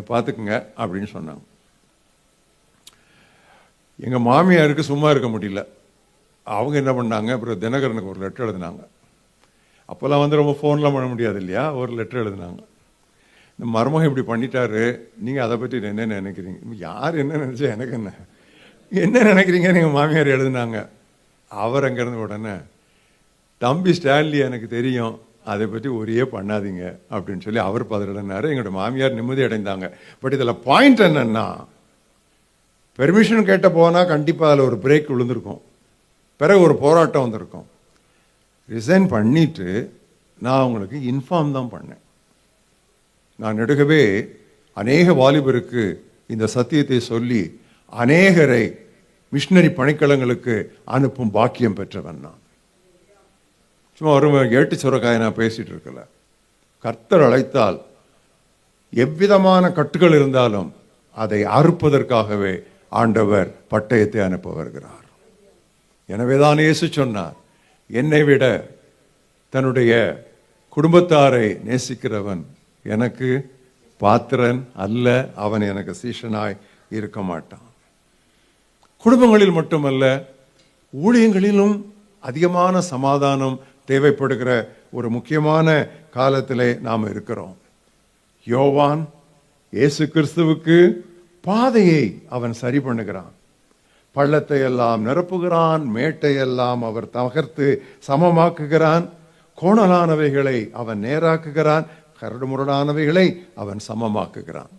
பார்த்துக்குங்க அப்படின்னு சொன்னாங்க. எங்கள் மாமியாருக்கு சும்மா இருக்க முடியல. அவங்க என்ன பண்ணாங்க, அப்புறம் தினகரனுக்கு ஒரு லெட்டர் எழுதினாங்க. அப்போல்லாம் ரொம்ப ஃபோன்லாம் பண்ண முடியாது இல்லையா, ஒரு லெட்டர் எழுதினாங்க. இந்த மருமகன் இப்படி பண்ணிட்டாரு, நீங்கள் அதை பற்றி என்ன நினைக்கிறீங்க? யார் என்ன நினச்சா எனக்கு என்ன நினைக்கிறீங்கன்னு எங்கள் மாமியார் எழுதினாங்க. அவர் அங்கேருந்து உடனே, தம்பி ஸ்டான்லி எனக்கு தெரியும், அதை பற்றி ஒரே பண்ணாதீங்க அப்படின்னு சொல்லி அவர் பதறினார். எங்களோட மாமியார் நிம்மதி அடைந்தாங்க. பட் இதில் பாயிண்ட் என்னன்னா, பெர்மிஷன் கேட்ட போனால் கண்டிப்பாக அதில் ஒரு பிரேக் விழுந்திருக்கும், பிறகு ஒரு போராட்டம் வந்திருக்கும். ரிசைன் பண்ணிட்டு நான் அவங்களுக்கு இன்ஃபார்ம் தான் பண்ணேன். நான் நெடுகவே அநேக வாலிபருக்கு இந்த சத்தியத்தை சொல்லி அநேகரை மிஷினரி பணிக்களங்களுக்கு அனுப்பும் பாக்கியம் பெற்றவன் நான். சும்மா ஒரு ஏட்டு சுரக்காய நான் பேசிட்டு இருக்கல. கர்த்தர் அழைத்தால் எவ்விதமான கட்டுகள் இருந்தாலும் அதை அறுப்பதற்காகவே ஆண்டவர் பட்டயத்தை அனுப்ப வருகிறார். எனவேதான் இயேசு சொன்னார், என்னை விட தன்னுடைய குடும்பத்தாரை நேசிக்கிறவன் எனக்கு பாத்திரன் அல்ல, அவன் எனக்கு சீஷனாய் இருக்க மாட்டான். குடும்பங்களில் மட்டுமல்ல, ஊழியங்களிலும் அதிகமான சமாதானம் தேவைப்படுகிற ஒரு முக்கியமான காலத்திலே நாம் இருக்கிறோம். யோவான் இயேசு கிறிஸ்துவுக்கு பாதையை அவன் சரி பண்ணுகிறான். பள்ளத்தை எல்லாம் நிரப்புகிறான், மேட்டை எல்லாம் அவர் தகர்த்து சமமாக்குகிறான், கோணலானவைகளை அவன் நேராக்குகிறான், கரடுமுரடானவைகளை அவன் சமமாக்குகிறான்.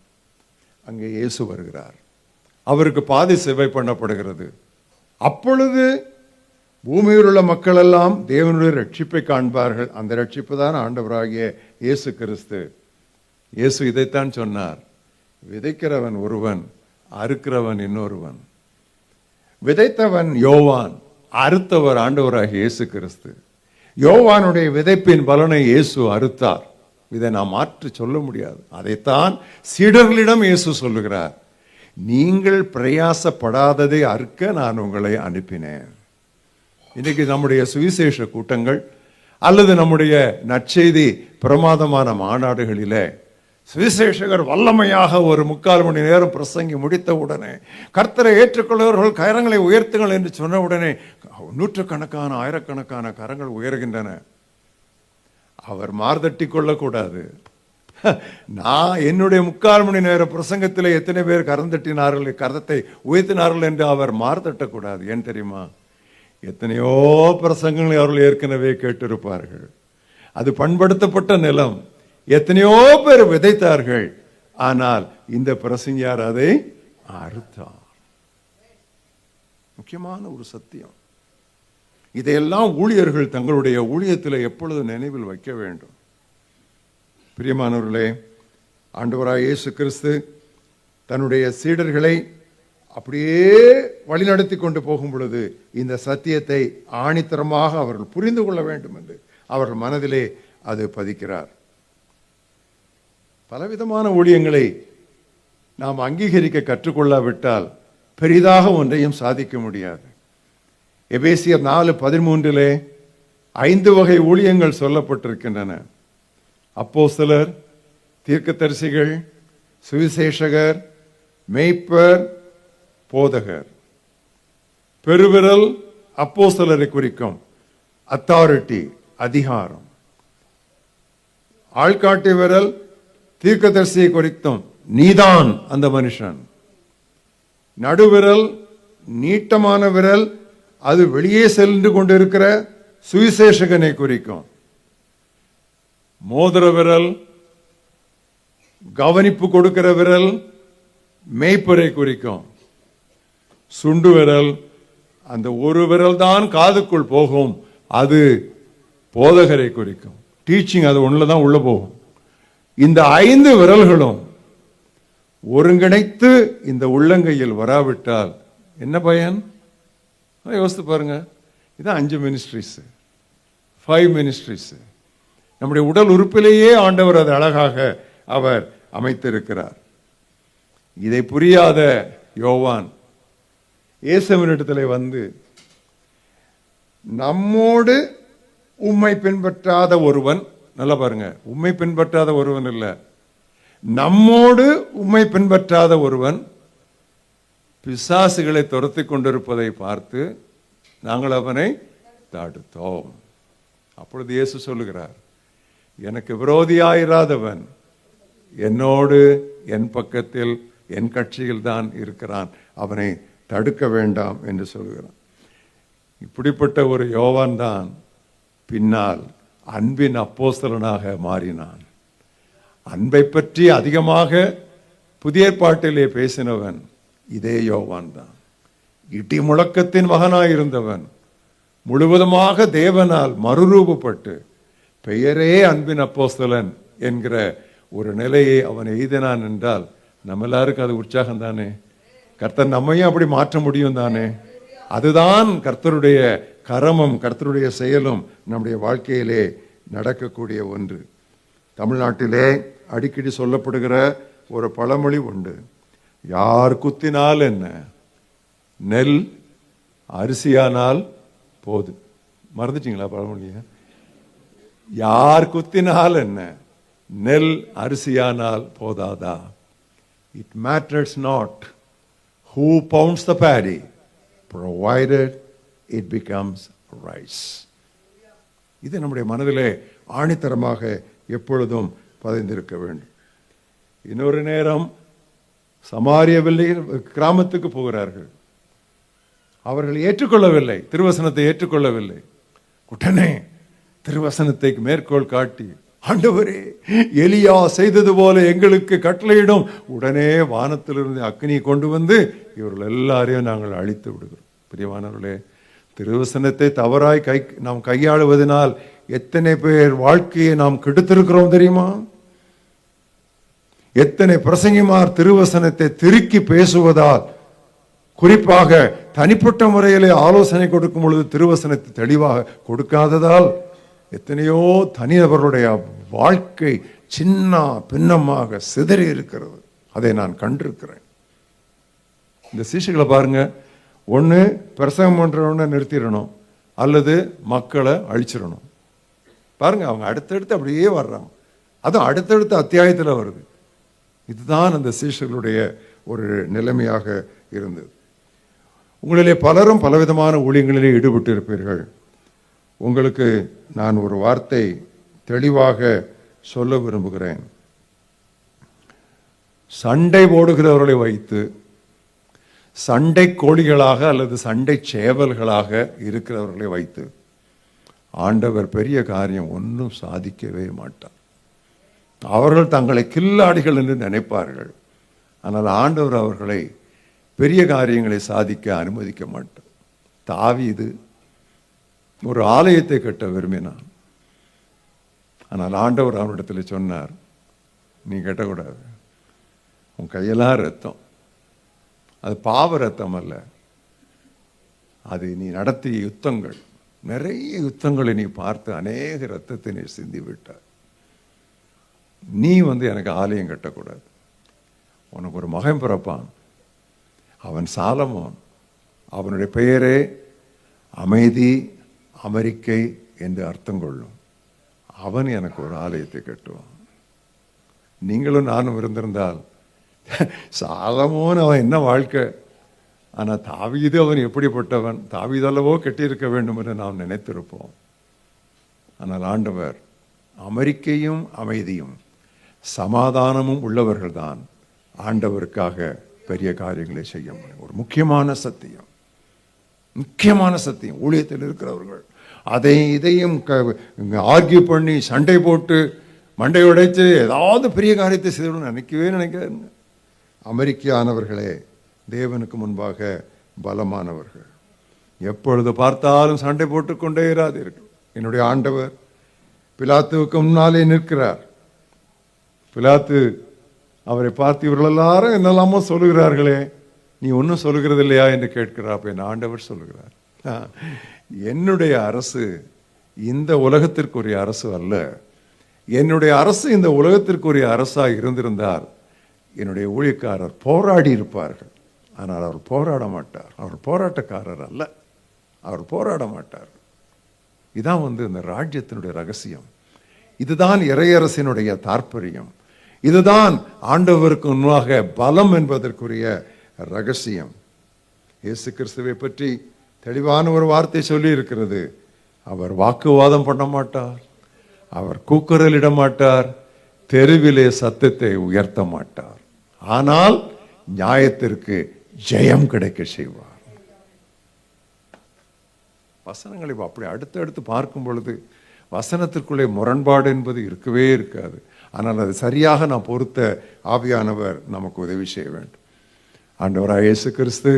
அங்கே இயேசு வருகிறார், அவருக்கு பாதை சேவை பண்ணப்படுகிறது. அப்பொழுது பூமியில் உள்ள மக்கள் எல்லாம் தேவனுடைய ரட்சிப்பை காண்பார்கள். அந்த ரட்சிப்பு தான் ஆண்டவராகிய இயேசு கிறிஸ்து. இயேசு இதைத்தான் சொன்னார், விதைக்கிறவன் ஒருவன், அறுக்கிறவன் இன்னொருவன். விதைத்தவன் யோவான், அறுத்தவர் ஆண்டவராகிய இயேசு கிறிஸ்து. யோவானுடைய விதைப்பின் பலனை இயேசு அறுத்தார். இதை நாம் மாற்றி சொல்ல முடியாது. அதைத்தான் சீடர்களிடம் இயேசு சொல்லுகிறார், நீங்கள் பிரயாசப்படாததை அறுக்க நான் உங்களை அனுப்பினேன். இன்னைக்கு நம்முடைய சுவிசேஷ கூட்டங்கள் அல்லது நம்முடைய நற்செய்தி பிரமாதமான மாநாடுகளிலே சுவிசேஷகர் வல்லமையாக ஒரு 3/4 மணி நேரம் பிரசங்கி முடித்த உடனே கர்த்தரை ஏற்றுக்கொள்வர்கள் கரங்களை உயர்த்துங்கள் என்று சொன்ன உடனே நூற்றுக்கணக்கான ஆயிரக்கணக்கான கரங்கள் உயர்கின்றன. அவர் மார்தட்டி கொள்ளக்கூடாது. நான் என்னுடைய 3/4 மணி நேர பிரசங்கத்தில் எத்தனை பேர் கரந்தட்டினார்கள், கரத்தை உயர்த்தினார்கள் என்று அவர் மார்தட்டக்கூடாது. ஏன் தெரியுமா? எத்தனையோ பிரசங்கங்களை அவர்கள் ஏற்கனவே கேட்டிருப்பார்கள். அது பண்படுத்தப்பட்ட நிலம். எத்தனையோ பேர் விதைத்தார்கள், ஆனால் இந்த பிரசங்கியார் அதை அறுத்தார். முக்கியமான ஒரு சத்தியம். இதையெல்லாம் ஊழியர்கள் தங்களுடைய ஊழியத்தில் எப்பொழுது நினைவில் வைக்க வேண்டும். பிரியமானவர்களே, ஆண்டவராய் இயேசு கிறிஸ்து தன்னுடைய சீடர்களை அப்படியே வழிநடத்தி கொண்டு போகும் பொழுது இந்த சத்தியத்தை ஆணித்தரமாக அவர்கள் புரிந்து கொள்ள வேண்டும் என்று அவர்கள் மனதிலே அது பதிக்கிறார். பலவிதமான ஊழியங்களை நாம் அங்கீகரிக்க கற்றுக்கொள்ளாவிட்டால் பெரிதாக ஒன்றையும் சாதிக்க முடியாது. எபேசியர் 4:13 5 வகை ஊழியங்கள் சொல்லப்பட்டிருக்கின்றன. அப்போஸ்தலர், தீர்க்கதரிசிகள், சுவிசேஷகர், மேய்ப்பர், போதகர். பெருவிரல் அப்போஸ்தலரை குறிக்கும், அத்தாரிட்டி, அதிகாரம். ஆள்காட்டி விரல் தீர்க்கதரிசியை குறித்தும், நீதான் அந்த மனுஷன். நடுவிரல் நீட்டமான விரல், அது வெளியே சென்று கொண்டிருக்கிற சுவிசேஷகனை குறிக்கும். மோதிர விரல் கவனிப்பு கொடுக்கிற விரல் மேய்ப்பரை குறிக்கும். சுண்டு விரல், அந்த ஒரு விரல் தான் காதுக்குள் போகும், அது போதகரை குறிக்கும். டீச்சிங் அது ஒண்ணுலதான் உள்ள போகும். இந்த 5 விரல்களும் ஒருங்கிணைத்து இந்த உள்ளங்கையில் வராவிட்டால் என்ன பயன்? யோசித்து பாருங்க. இதான் 5 மினிஸ்ட்ரிஸ், 5 மினிஸ்ட்ரிஸ். நம்முடைய உடல் உறுப்பிலேயே ஆண்டவர் அதை அழகாக அவர் அமைத்திருக்கிறார். இதை புரியாத யோவான் இயேசுவினிடத்திலே வந்து, நம்மோடு உம்மை பின்பற்றாத ஒருவன், நல்லா பாருங்க, உம்மை பின்பற்றாத ஒருவன் இல்ல, நம்மோடு உம்மை பின்பற்றாத ஒருவன் பிசாசுகளை துரத்தி கொண்டிருப்பதை பார்த்து நாங்கள் அவனை தடுத்தோம். அப்பொழுது இயேசு சொல்லுகிறார், எனக்கு விரோதியாயிராதவன் என்னோடு என் பக்கத்தில் என் கட்சியில் தான் இருக்கிறான், அவனை தடுக்க வேண்டாம் என்று சொல்கிறான். இப்படிப்பட்ட ஒரு யோவான் தான் பின்னால் அன்பின் அப்போஸ்தலனாக மாறினான். அன்பை பற்றி அதிகமாக புதிய ஏற்பாட்டிலே பேசினவன் இதே யோவான் தான். இடி முழக்கத்தின் மகனாயிருந்தவன் முழுவதுமாக தேவனால் மறுரூபப்பட்டு பெயரே அன்பின் அப்போஸ்தலன் என்கிற ஒரு நிலையை அவன் எய்தினான் என்றால் நம்ம எல்லாருக்கும் அது உற்சாகம் தானே. கர்த்தர் நம்மையும் அப்படி மாற்ற முடியும் தானே. அதுதான் கர்த்தருடைய கரமும் கர்த்தருடைய செயலும் நம்முடைய வாழ்க்கையிலே நடக்கக்கூடிய ஒன்று. தமிழ்நாட்டிலே அடிக்கடி சொல்லப்படுகிற ஒரு பழமொழி உண்டு. யார் குத்தினால் என்ன, நெல் அரிசியானால் போது. மறந்துட்டீங்களா பழமொழிய? யார் குத்தினால் என்ன, நெல் அரிசியானால் போதாதா? It matters not who pounds the paddy, provided it becomes rice. இது நம்முடைய மனதிலே ஆணித்தரமாக எப்பொழுதும் பதிந்திருக்க வேண்டும். இன்னொரு நேரம் சமாரியவில்லை கிராமத்துக்கு போகிறார்கள். அவர்கள் ஏற்றுக்கொள்ளவில்லை, திருவசனத்தை ஏற்றுக்கொள்ளவில்லை. உடனே திருவசனத்தை மேற்கோள் காட்டி, ஆண்டவரே, எலியா செய்தது போல எங்களுக்கு கட்டளையிடும். உடனே வானத்திலிருந்து அக்னியை கொண்டு வந்து இவர்கள் எல்லாரையும் நாங்கள் அழித்து விடுகிறோம். பிரியமானவர்களே, திருவசனத்தை தவறாய் நாம் கையாளுவதனால் எத்தனை பேர் வாழ்க்கையை நாம் கெடுத்திருக்கிறோம் தெரியுமா? எத்தனை பிரசங்கிமார் திருவசனத்தை திருக்கி பேசுவதால், குறிப்பாக தனிப்பட்ட முறையிலே ஆலோசனை கொடுக்கும் பொழுது திருவசனத்தை தெளிவாக கொடுக்காததால் எத்தனையோ தனிநபர்களுடைய வாழ்க்கை சின்ன பின்னமாக சிதறி இருக்கிறது. அதை நான் கண்டிருக்கிறேன். இந்த சீஷைகளை பாருங்க, ஒன்று பிரசங்கம் பண்றவன நிறுத்திடணும், அல்லது மக்களை அழிச்சிடணும். பாருங்க, அவங்க அடுத்தடுத்து அப்படியே வர்றாங்க. அதுவும் அடுத்தடுத்த அத்தியாயத்தில் வருது. இதுதான் அந்த சீஷர்களுடைய ஒரு நிலைமையாக இருந்தது. உங்களிலே பலரும் பலவிதமான ஊழியங்களிலே ஈடுபட்டு இருப்பீர்கள். உங்களுக்கு நான் ஒரு வார்த்தை தெளிவாக சொல்ல விரும்புகிறேன். சண்டை போடுகிறவர்களை வைத்து சண்டை கோழிகளாக அல்லது சண்டை சேவல்களாக இருக்கிறவர்களை வைத்து ஆண்டவர் பெரிய காரியம் ஒன்றும் சாதிக்கவே மாட்டார். அவர்கள் தங்களை கில்லாடிகள் என்று நினைப்பார்கள். ஆனால் ஆண்டவர் அவர்களை பெரிய காரியங்களை சாதிக்க அனுமதிக்க மாட்டார். தாவீது ஒரு ஆலயத்தை கட்ட விரும்பினான். ஆனால் ஆண்டவர் அவனிடத்தில் சொன்னார், நீ கட்டக்கூடாது, உன் கையெல்லாம் ரத்தம், அது பாவ ரத்தம் அல்ல, அது நீ நடத்திய யுத்தங்கள், நிறைய யுத்தங்களை நீ பார்த்து அநேக ரத்தத்தை நீ சிந்தி விட்டார். நீ எனக்கு ஆலயம் கட்டக்கூடாது. உனக்கு ஒரு மகன் பிறப்பான், அவன் சாலமோன், அவனுடைய பெயரே அமைதி அமெரிக்கை என்று அர்த்தம் கொள்ளும். அவன் எனக்கு ஒரு ஆலயத்தை கட்டுவான். நீங்களும் நானும் இருந்திருந்தால், சாலமோன் அவன் என்ன வாழ்க்கை, ஆனால் தாவீது அவன் எப்படிப்பட்டவன், தாவீதல்லவோ கட்டியிருக்க வேண்டும் என்று நாம் நினைத்திருப்போம். ஆனால் ஆண்டவர் அமெரிக்கையும் அமைதியும் சமாதானமும் உள்ளவர்கள்தான் ஆண்டவருக்காக பெரிய காரியங்களை செய்ய முடியும். ஒரு முக்கியமான சத்தியம், முக்கியமான சத்தியம். ஊழியத்தில் இருக்கிறவர்கள் இதையும் ஆர்கியூ பண்ணி சண்டை போட்டு மண்டை உடைத்து ஏதாவது பெரிய காரியத்தை செய்யணும்னு நினைக்காதுங்க. அமெரிக்கானவர்களே தேவனுக்கு முன்பாக பலமானவர்கள். எப்பொழுது பார்த்தாலும் சண்டை போட்டுக்கொண்டே இராதீர்கள். என்னுடைய ஆண்டவர் பிலாத்துவுக்கு முன்னாலே நிற்கிறார். பிலாத்து அவரை பார்த்து, இவர்கள் எல்லாரும் என்னெல்லாமோ சொல்லுகிறார்களே, நீ ஒன்றும் சொல்லுகிறது இல்லையா என்று கேட்கிறார். அப்ப என் ஆண்டவர் சொல்லுகிறார், என்னுடைய அரசு இந்த உலகத்திற்குரிய அரசு அல்ல. என்னுடைய அரசு இந்த உலகத்திற்குரிய அரசாக இருந்திருந்தால் என்னுடைய ஊழியக்காரர் போராடி இருப்பார்கள். ஆனால் அவர் போராட மாட்டார். அவர் போராட்டக்காரர் அல்ல, அவர் போராட மாட்டார். இதான் இந்த ராஜ்யத்தினுடைய ரகசியம். இதுதான் இறையரசினுடைய தாற்பயம். இதுதான் ஆண்டவருக்கு முன்பாக பலம் என்பதற்குரிய ரகசியம். இயேசு கிறிஸ்துவை பற்றி தெளிவான ஒரு வார்த்தை சொல்லி இருக்கிறது. அவர் வாக்குவாதம் பண்ண மாட்டார், அவர் கூக்குரலிட மாட்டார், தெருவிலே சத்தத்தை உயர்த்த மாட்டார். ஆனால் நியாயத்திற்கு ஜெயம் கிடைக்க செய்வார். வசனங்களை அப்படி அடுத்தடுத்து பார்க்கும் பொழுது வசனத்திற்குள்ளே முரண்பாடு என்பது இருக்கவே இருக்காது. ஆனால் அது சரியாக நாம் பொறுத்த ஆவியானவர் நமக்கு உதவி செய்ய வேண்டும். ஆண்டவராய் இயேசு கிறிஸ்து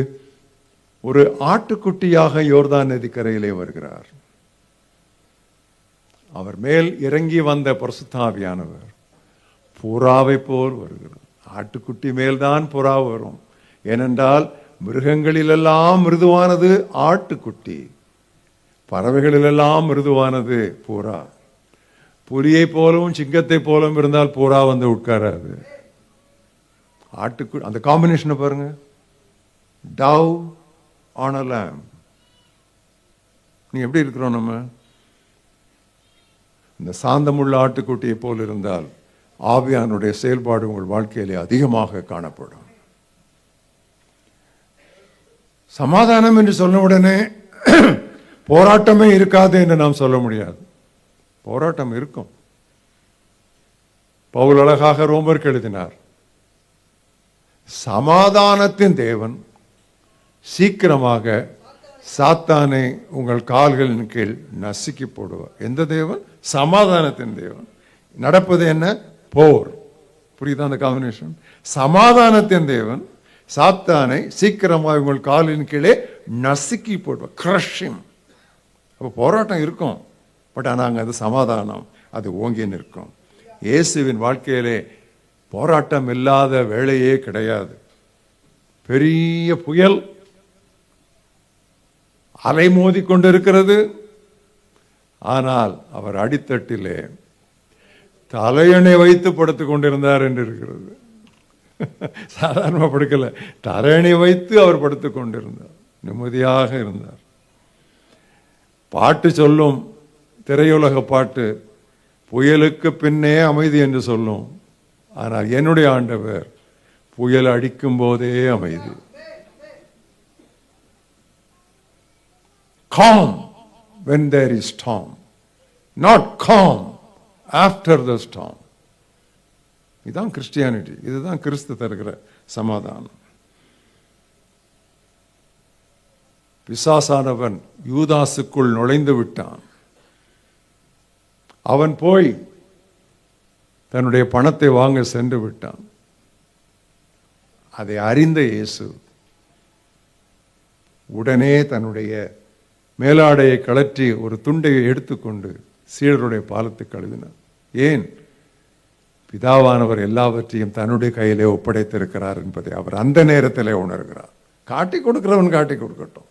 ஒரு ஆட்டுக்குட்டியாக யோர்தான் நதிக்கரையிலே வருகிறார். அவர் மேல் இறங்கி வந்த பரிசுத்த ஆவியானவர் புறாவை போல் வருகிறது. ஆட்டுக்குட்டி மேல்தான் புறா வரும். ஏனென்றால் மிருகங்களிலெல்லாம் மிருதுவானது ஆட்டுக்குட்டி, பறவைகளிலெல்லாம் மிருதுவானது புறா. புலியை போலவும் சிங்கத்தை போலவும் இருந்தால் புறா வந்து உட்காராது. ஆட்டுக்குட்டி, அந்த காம்பினேஷனை பாருங்க. Dove and a lamb. நீ எப்படி இருக்கிறோம்? நம்ம இந்த சாந்தமுள்ள ஆட்டுக்குட்டியை போல் இருந்தால் ஆவியானுடைய செயல்பாடு உங்கள் வாழ்க்கையிலே அதிகமாக காணப்படும். சமாதானம் என்று சொன்ன உடனே போராட்டமே இருக்காது என்று நாம் சொல்ல முடியாது. போராட்டம் இருக்கும். பவுல் அழகாக ரோமருக்கு எழுதினார், சமாதானத்தின் தேவன் சீக்கிரமாக சாத்தானை உங்கள் கால்களின் கீழ் நசுக்கி போடுவார். எந்த தேவன்? சமாதானத்தின் தேவன். நடப்பது என்ன? போர். புரியுதா அந்த காம்பினேஷன்? சமாதானத்தின் தேவன் சாத்தானை சீக்கிரமாக உங்கள் காலின் கீழே நசுக்கி போடுவார். கிரஷிங். அப்போ போராட்டம் இருக்கும். பட் ஆனால் அது சமாதானம், அது ஓங்கி நிற்கும். இயேசுவின் வாழ்க்கையிலே போராட்டம் இல்லாத வேளையே கிடையாது. பெரிய புயல் அலைமோதி கொண்டிருக்கிறது. ஆனால் அவர் அடித்தட்டிலே தலையணை வைத்து படுத்துக் கொண்டிருந்தார் என்று இருக்கிறது. சாதாரண படுக்கல, தலையணை வைத்து அவர் படுத்துக் கொண்டிருந்தார், நிம்மதியாக இருந்தார். பாட்டு சொல்லும், திரையுலக பாட்டு, புயலுக்கு பின்னே அமைதி என்று சொல்லும். ஆனால் என்னுடைய ஆண்டவர் புயல் அடிக்கும் போதே அமைதி. Calm when there is storm, not calm after the storm. இதுதான் கிறிஸ்டியானிட்டி. இதுதான் கிறிஸ்து தருகிற சமாதானம். பிசாசானவன் யூதாசுக்குள் நுழைந்து விட்டான். அவன் போய் தன்னுடைய பணத்தை வாங்க சென்று விட்டான். அதை அறிந்த இயேசு உடனே தன்னுடைய மேலாடையை கழற்றி ஒரு துண்டை எடுத்துக்கொண்டு சீடருடைய பாலத்தை கழுவினார். ஏன்? பிதாவானவர் எல்லாவற்றையும் தன்னுடைய கையிலே ஒப்படைத்திருக்கிறார் என்பதை அவர் அந்த நேரத்திலே உணர்கிறார். காட்டி கொடுக்கிறவன் காட்டி கொடுக்கட்டும்,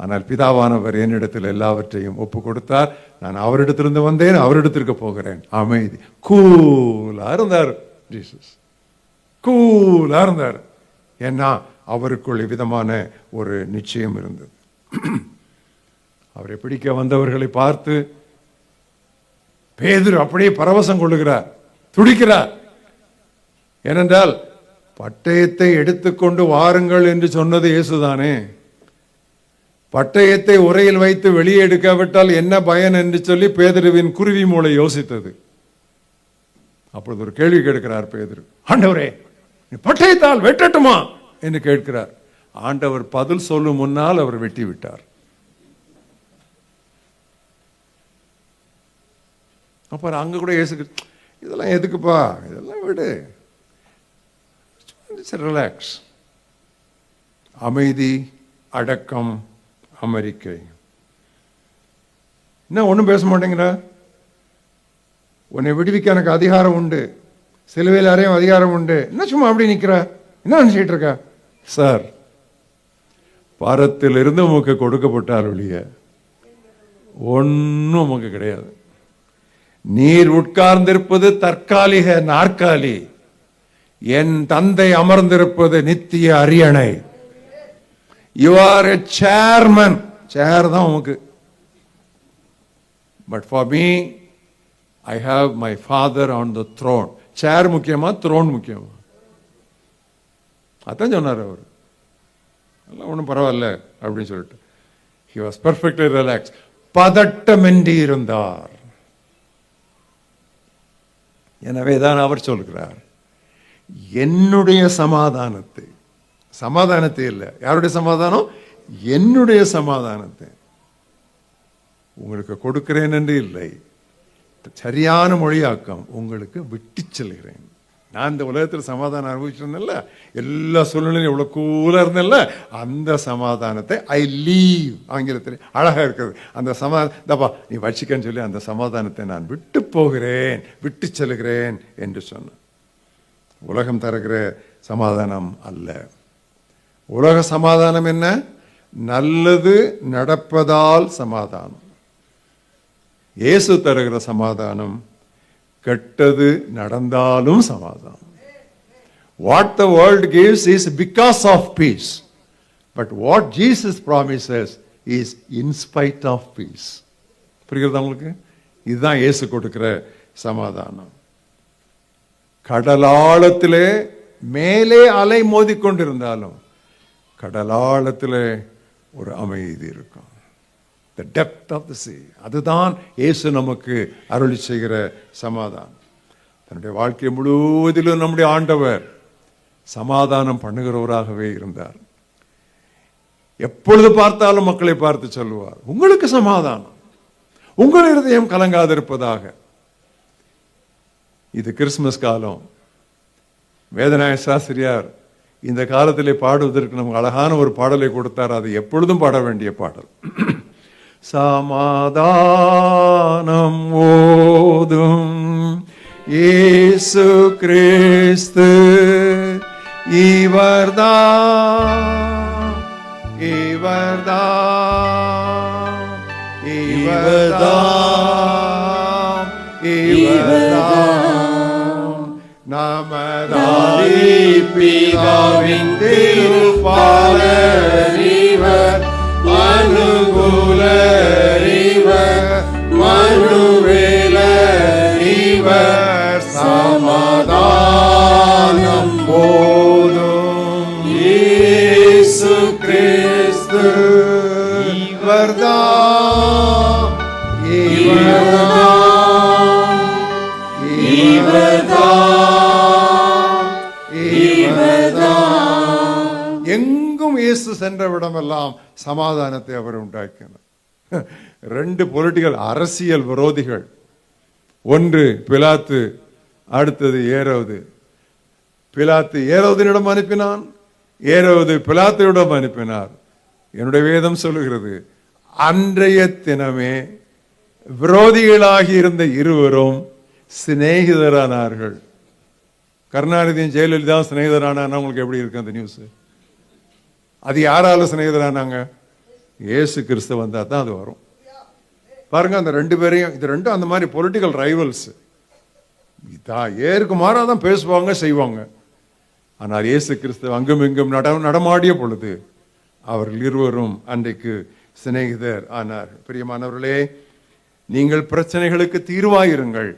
ஆனால் பிதாவானவர் என்னிடத்தில் எல்லாவற்றையும் ஒப்பு கொடுத்தார். நான் அவரிடத்திலிருந்து வந்தேன், அவரிடத்திற்கு போகிறேன். அமைதி. கூலா இருந்தார் ஜீசஸ். கூலா இருந்தார். ஏன்னா அவருக்குள் விதமான ஒரு நிச்சயம் இருந்தது. அவரை பிடிக்க வந்தவர்களை பார்த்து பேதுரு அப்படியே பரவசம் கொள்ளுகிறார், துடிக்கிறார். ஏனென்றால் பட்டயத்தை எடுத்துக்கொண்டு வாருங்கள் என்று சொன்னது இயேசுதானே. பட்டயத்தை உரையில் வைத்து வெளியே எடுக்காவிட்டால் என்ன பயன் என்று சொல்லி பேதுருவின் குருவி மூளை யோசித்தது. அப்பொழுது ஒரு கேள்வி கேட்கிறார் பேதுரு, ஆண்டவரே பட்டயத்தால் வெட்டட்டுமா என்று கேட்கிறார். ஆண்டவர் பதில் சொல்லும் முன்னால் அவர் வெட்டி விட்டார். அப்புறம் அங்க கூட இயேசு, இதெல்லாம் எதுக்குப்பா, இதெல்லாம் விடு, ரிலாக்ஸ். அமைதி, அடக்கம், அமெரிக்கை. என்ன ஒன்றும் பேச மாட்டேங்கிற? உன்னை விடுவிக்க எனக்கு அதிகாரம் உண்டு, சிலுவையில் அறையும் அதிகாரம் உண்டு. என்ன சும்மா அப்படி நிற்கிற? என்ன நினைச்சிட்டு இருக்க? சார், பாரத்திலிருந்து உமக்கு கொடுக்கப்பட்டார் ஒழிய ஒன்றும் உமக்கு கிடையாது. நீர் உட்கார்ந்திருப்பது தற்காலிக நாற்காலி, என் தந்தை அமர்ந்திருப்பது நித்திய அரியணை. You are a chairman. சேர் தான் உமக்கு. But for me, I have my father on the throne. சேர் முக்கியமா, த்ரோன் முக்கியமா? அதான் சொன்னார் அவர். எல்லாம் ஒன்றும் பரவாயில்ல அப்படின்னு சொல்லிட்டு he was perfectly relaxed. பதட்டமின்றி இருந்தார். எனவேதான் அவர் சொல்கிறார், என்னுடைய சமாதானத்தை, சமாதானத்தை இல்லை, யாருடைய சமாதானம்? என்னுடைய சமாதானத்தை உங்களுக்கு கொடுக்கிறேன் என்று இல்லை, சரியான மொழியாக்கம், உங்களுக்கு விட்டு செல்கிறேன். நான் இந்த உலகத்தில் சமாதானம் அனுபவிச்சிருந்தேன்ல, எல்லா சூழ்நிலையும் எவ்வளோ கூலாக இருந்தேன்ல, அந்த சமாதானத்தை ஐ லீவ், ஆங்கிலத்தில் அழகாக இருக்குது, அந்த தப்பா நீ வச்சிக்கன்னு சொல்லி அந்த சமாதானத்தை நான் விட்டு போகிறேன், விட்டு செல்கிறேன் என்று சொன்னேன். உலகம் தருகிற சமாதானம் அல்ல. உலக சமாதானம் என்ன? நல்லது நடப்பதால் சமாதானம். இயேசு தருகிற சமாதானம் கெட்டது நடந்தாலும் சமாதானம். What the world gives is because of peace, but what Jesus promises is in spite of peace. புரிகிறதா உங்களுக்கு? இதுதான் இயேசு கொடுக்கிற சமாதானம். கடலாழத்திலே மேலே அலை மோதிக்கொண்டிருந்தாலும் கடலாழத்திலே ஒரு அமைதி இருக்கும். The depth of the sea. அதுதான் இயேசு நமக்கு அருளி செய்கிற சமாதானம். தன்னுடைய வாழ்க்கை முழுவதிலும் நம்முடைய ஆண்டவர் சமாதானம் பண்ணுகிறவராகவே இருந்தார். எப்பொழுது பார்த்தாலும் மக்களை பார்த்து சொல்லுவார், உங்களுக்கு சமாதானம், உங்கள் இருதயம் கலங்காதிருப்பதாக. இது கிறிஸ்துமஸ் காலம். வேதநாய சாஸ்திரியார் இந்த காலத்திலே பாடுவதற்கு நமக்கு அழகான ஒரு பாடலை கொடுத்தார். அது எப்பொழுதும் பாட வேண்டிய பாடல். சமாதானம் ஓதும் இயேசு கிறிஸ்து இவர்தான், இவர்தான், இவர்தான், இவர்தான் நமதாதி பிதாவின் திருப்பாலர் இவர், அனுகூலர் இவர், மனுவேலர் இவர், சமாதானம் போதும் இயேசு கிறிஸ்து இவர்தான், இவர்தான், இவர்தான், இவர்தான். எங்கும் இயேசு சென்ற விடமெல்லாம் சமாதானத்தை அவர் உண்டாக்கினார். ரெண்டு பொலிட்டிக்கல் அரசியல் விரோதிகள், ஒன்று பிலாத்து, அடுத்தது ஏரோது. பிலாத்து ஏரோதினிடம் அனுப்பினான், ஏரோது பிலாத்திடம் அனுப்பினார். என்னுடைய வேதம் சொல்லுகிறது, அன்றைய தினமே விரோதிகளாகி இருந்த இருவரும் சிநேகிதரானார்கள். கருணாநிதியும் ஜெயலலிதா சிநேகிதரானா உங்களுக்கு எப்படி இருக்கு அந்த நியூஸ்? அது யாரால சிநேகிதரானாங்க? இயேசு கிறிஸ்து வந்தா தான் அது வரும். பாருங்க, அந்த ரெண்டு பேரையும், இது ரெண்டும் அந்த மாதிரி பொலிட்டிக்கல் ரைவல்ஸ். ஏருக்கு மாறாதான் பேசுவாங்க, செய்வாங்க. ஆனால் இயேசு கிறிஸ்து அங்கும் இங்கும் நடமாடிய பொழுது அவர்கள் இருவரும் அன்றைக்கு சிநேகிதர் ஆனார். பிரியமானவர்களே, நீங்கள் பிரச்சனைகளுக்கு தீர்வாயிருங்கள்,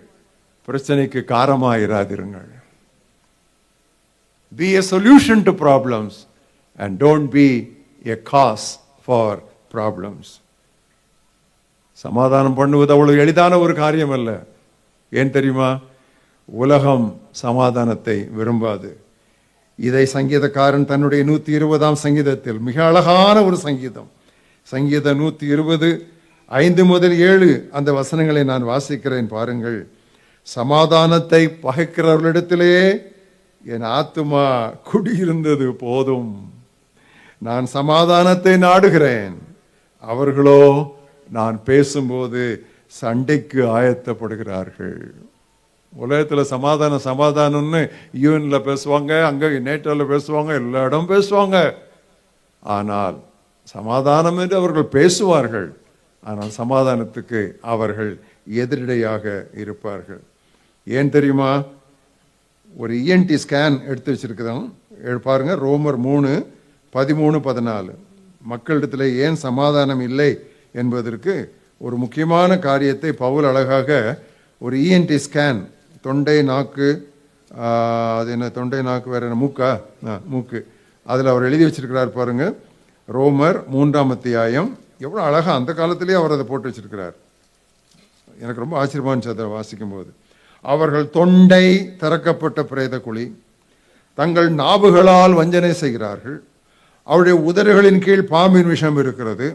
பிரச்சனைக்கு காரமாயிராதிருங்கள். Be a solution to problems and don't be a cause for problems. சமாதானம் பண்ணுவது அவ்வளவு எளிதான ஒரு காரியம் அல்ல. ஏன் தெரியுமா? உலகம் சமாதானத்தை விரும்பாது. இதை சங்கீதக்காரன் தன்னுடைய 120ஆம் சங்கீதத்தில், மிக அழகான ஒரு சங்கீதம், சங்கீதம் 120 5 முதல் 7 அந்த வசனங்களை நான் வாசிக்கிறேன், பாருங்கள். சமாதானத்தை பகைக்கிறவர்களிடத்திலே என் ஆத்துமா குடியிருந்தது போதும். நான் சமாதானத்தை நாடுகிறேன், அவர்களோ நான் பேசும்போது சண்டைக்கு ஆயத்தப்படுகிறார்கள். உலகத்தில் சமாதானம்னு யூஎன்ல பேசுவாங்க, அங்கே நேட்டோவில் பேசுவாங்க, எல்லா இடம் பேசுவாங்க. ஆனால் சமாதானம் என்று அவர்கள் பேசுவார்கள், ஆனால் சமாதானத்துக்கு அவர்கள் எதிரடையாக இருப்பார்கள். ஏன் தெரியுமா? ஒரு இஎன்டி ஸ்கேன் எடுத்து வச்சிருக்கிறோம், பாருங்க. ரோமர் 3:13-14 மக்களிடத்தில் ஏன் சமாதானம் இல்லை என்பதற்கு ஒரு முக்கியமான காரியத்தை பவுல் அழகாக ஒரு இஎன்டி ஸ்கேன், தொண்டை நாக்கு, அது என்ன தொண்டை நாக்கு வேற என்ன, மூக்கு, அதில் அவர் எழுதி வச்சிருக்கிறார் பாருங்க. ரோமர் 3ஆம் அத்தியாயம், எவ்வளோ அழகா அந்த காலத்திலேயே அவர் அதை போட்டு வச்சிருக்கிறார். எனக்கு ரொம்ப ஆச்சரியமா இருந்துச்சு அதை வாசிக்கும் போது. அவர்கள் தொண்டை திறக்கப்பட்ட பிரேத குழி, தங்கள் நாவுகளால் வஞ்சனை செய்கிறார்கள், அவருடைய உதடுகளின் கீழ் பாம்பின் விஷம் இருக்கிறது,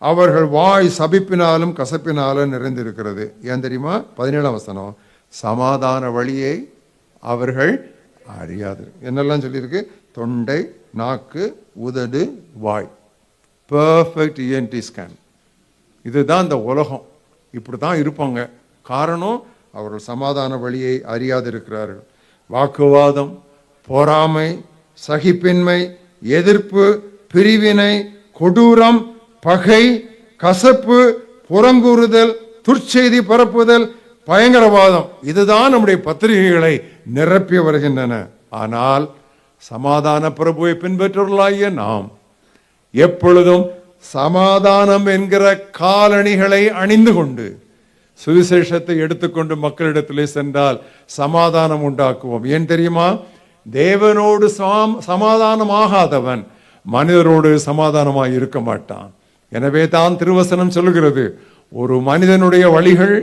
அவர்கள் வாய் சபிப்பினாலும் கசப்பினாலும் நிறைந்திருக்கிறது. ஏன் தெரியுமா? 17ஆம் வசனம், சமாதான வழியை அவர்கள் அறியாது. என்னெல்லாம் சொல்லியிருக்கு? தொண்டை, நாக்கு, உதடு, வாய். Perfect ENT scan. இதுதான் இந்த உலகம். இப்படி தான் இருப்பாங்க. காரணம், அவர்கள் சமாதான வழியை அறியாதிருக்கிறார்கள். வாக்குவாதம், பொறாமை, சகிப்பின்மை, எதிர்ப்பு, பிரிவினை, கொடூரம், பகை, கசப்பு, புறங்கூறுதல், துர்ச்செய்தி பரப்புதல், பயங்கரவாதம், இதுதான் நம்முடைய பத்திரிகைகளை நிரப்பி வருகின்றன. ஆனால் சமாதான பிரபுவை பின்பற்றவர்களாகிய நாம் எப்பொழுதும் சமாதானம் என்கிற காலணிகளை அணிந்து கொண்டு சுவிசேஷத்தை எடுத்துக்கொண்டு மக்களிடத்திலே சென்றால் சமாதானம் உண்டாக்குவோம். ஏன் தெரியுமா? தேவனோடு சமாதானமாகாதவன் மனிதரோடு சமாதானமாய் இருக்க மாட்டான். எனவே தான் திருவசனம் சொல்லுகிறது, ஒரு மனிதனுடைய வழிகள்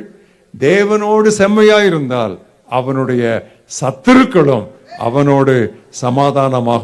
தேவனோடு செம்மையாயிருந்தால் அவனுடைய சத்துருக்களும் அவனோடு சமாதானமாகும்.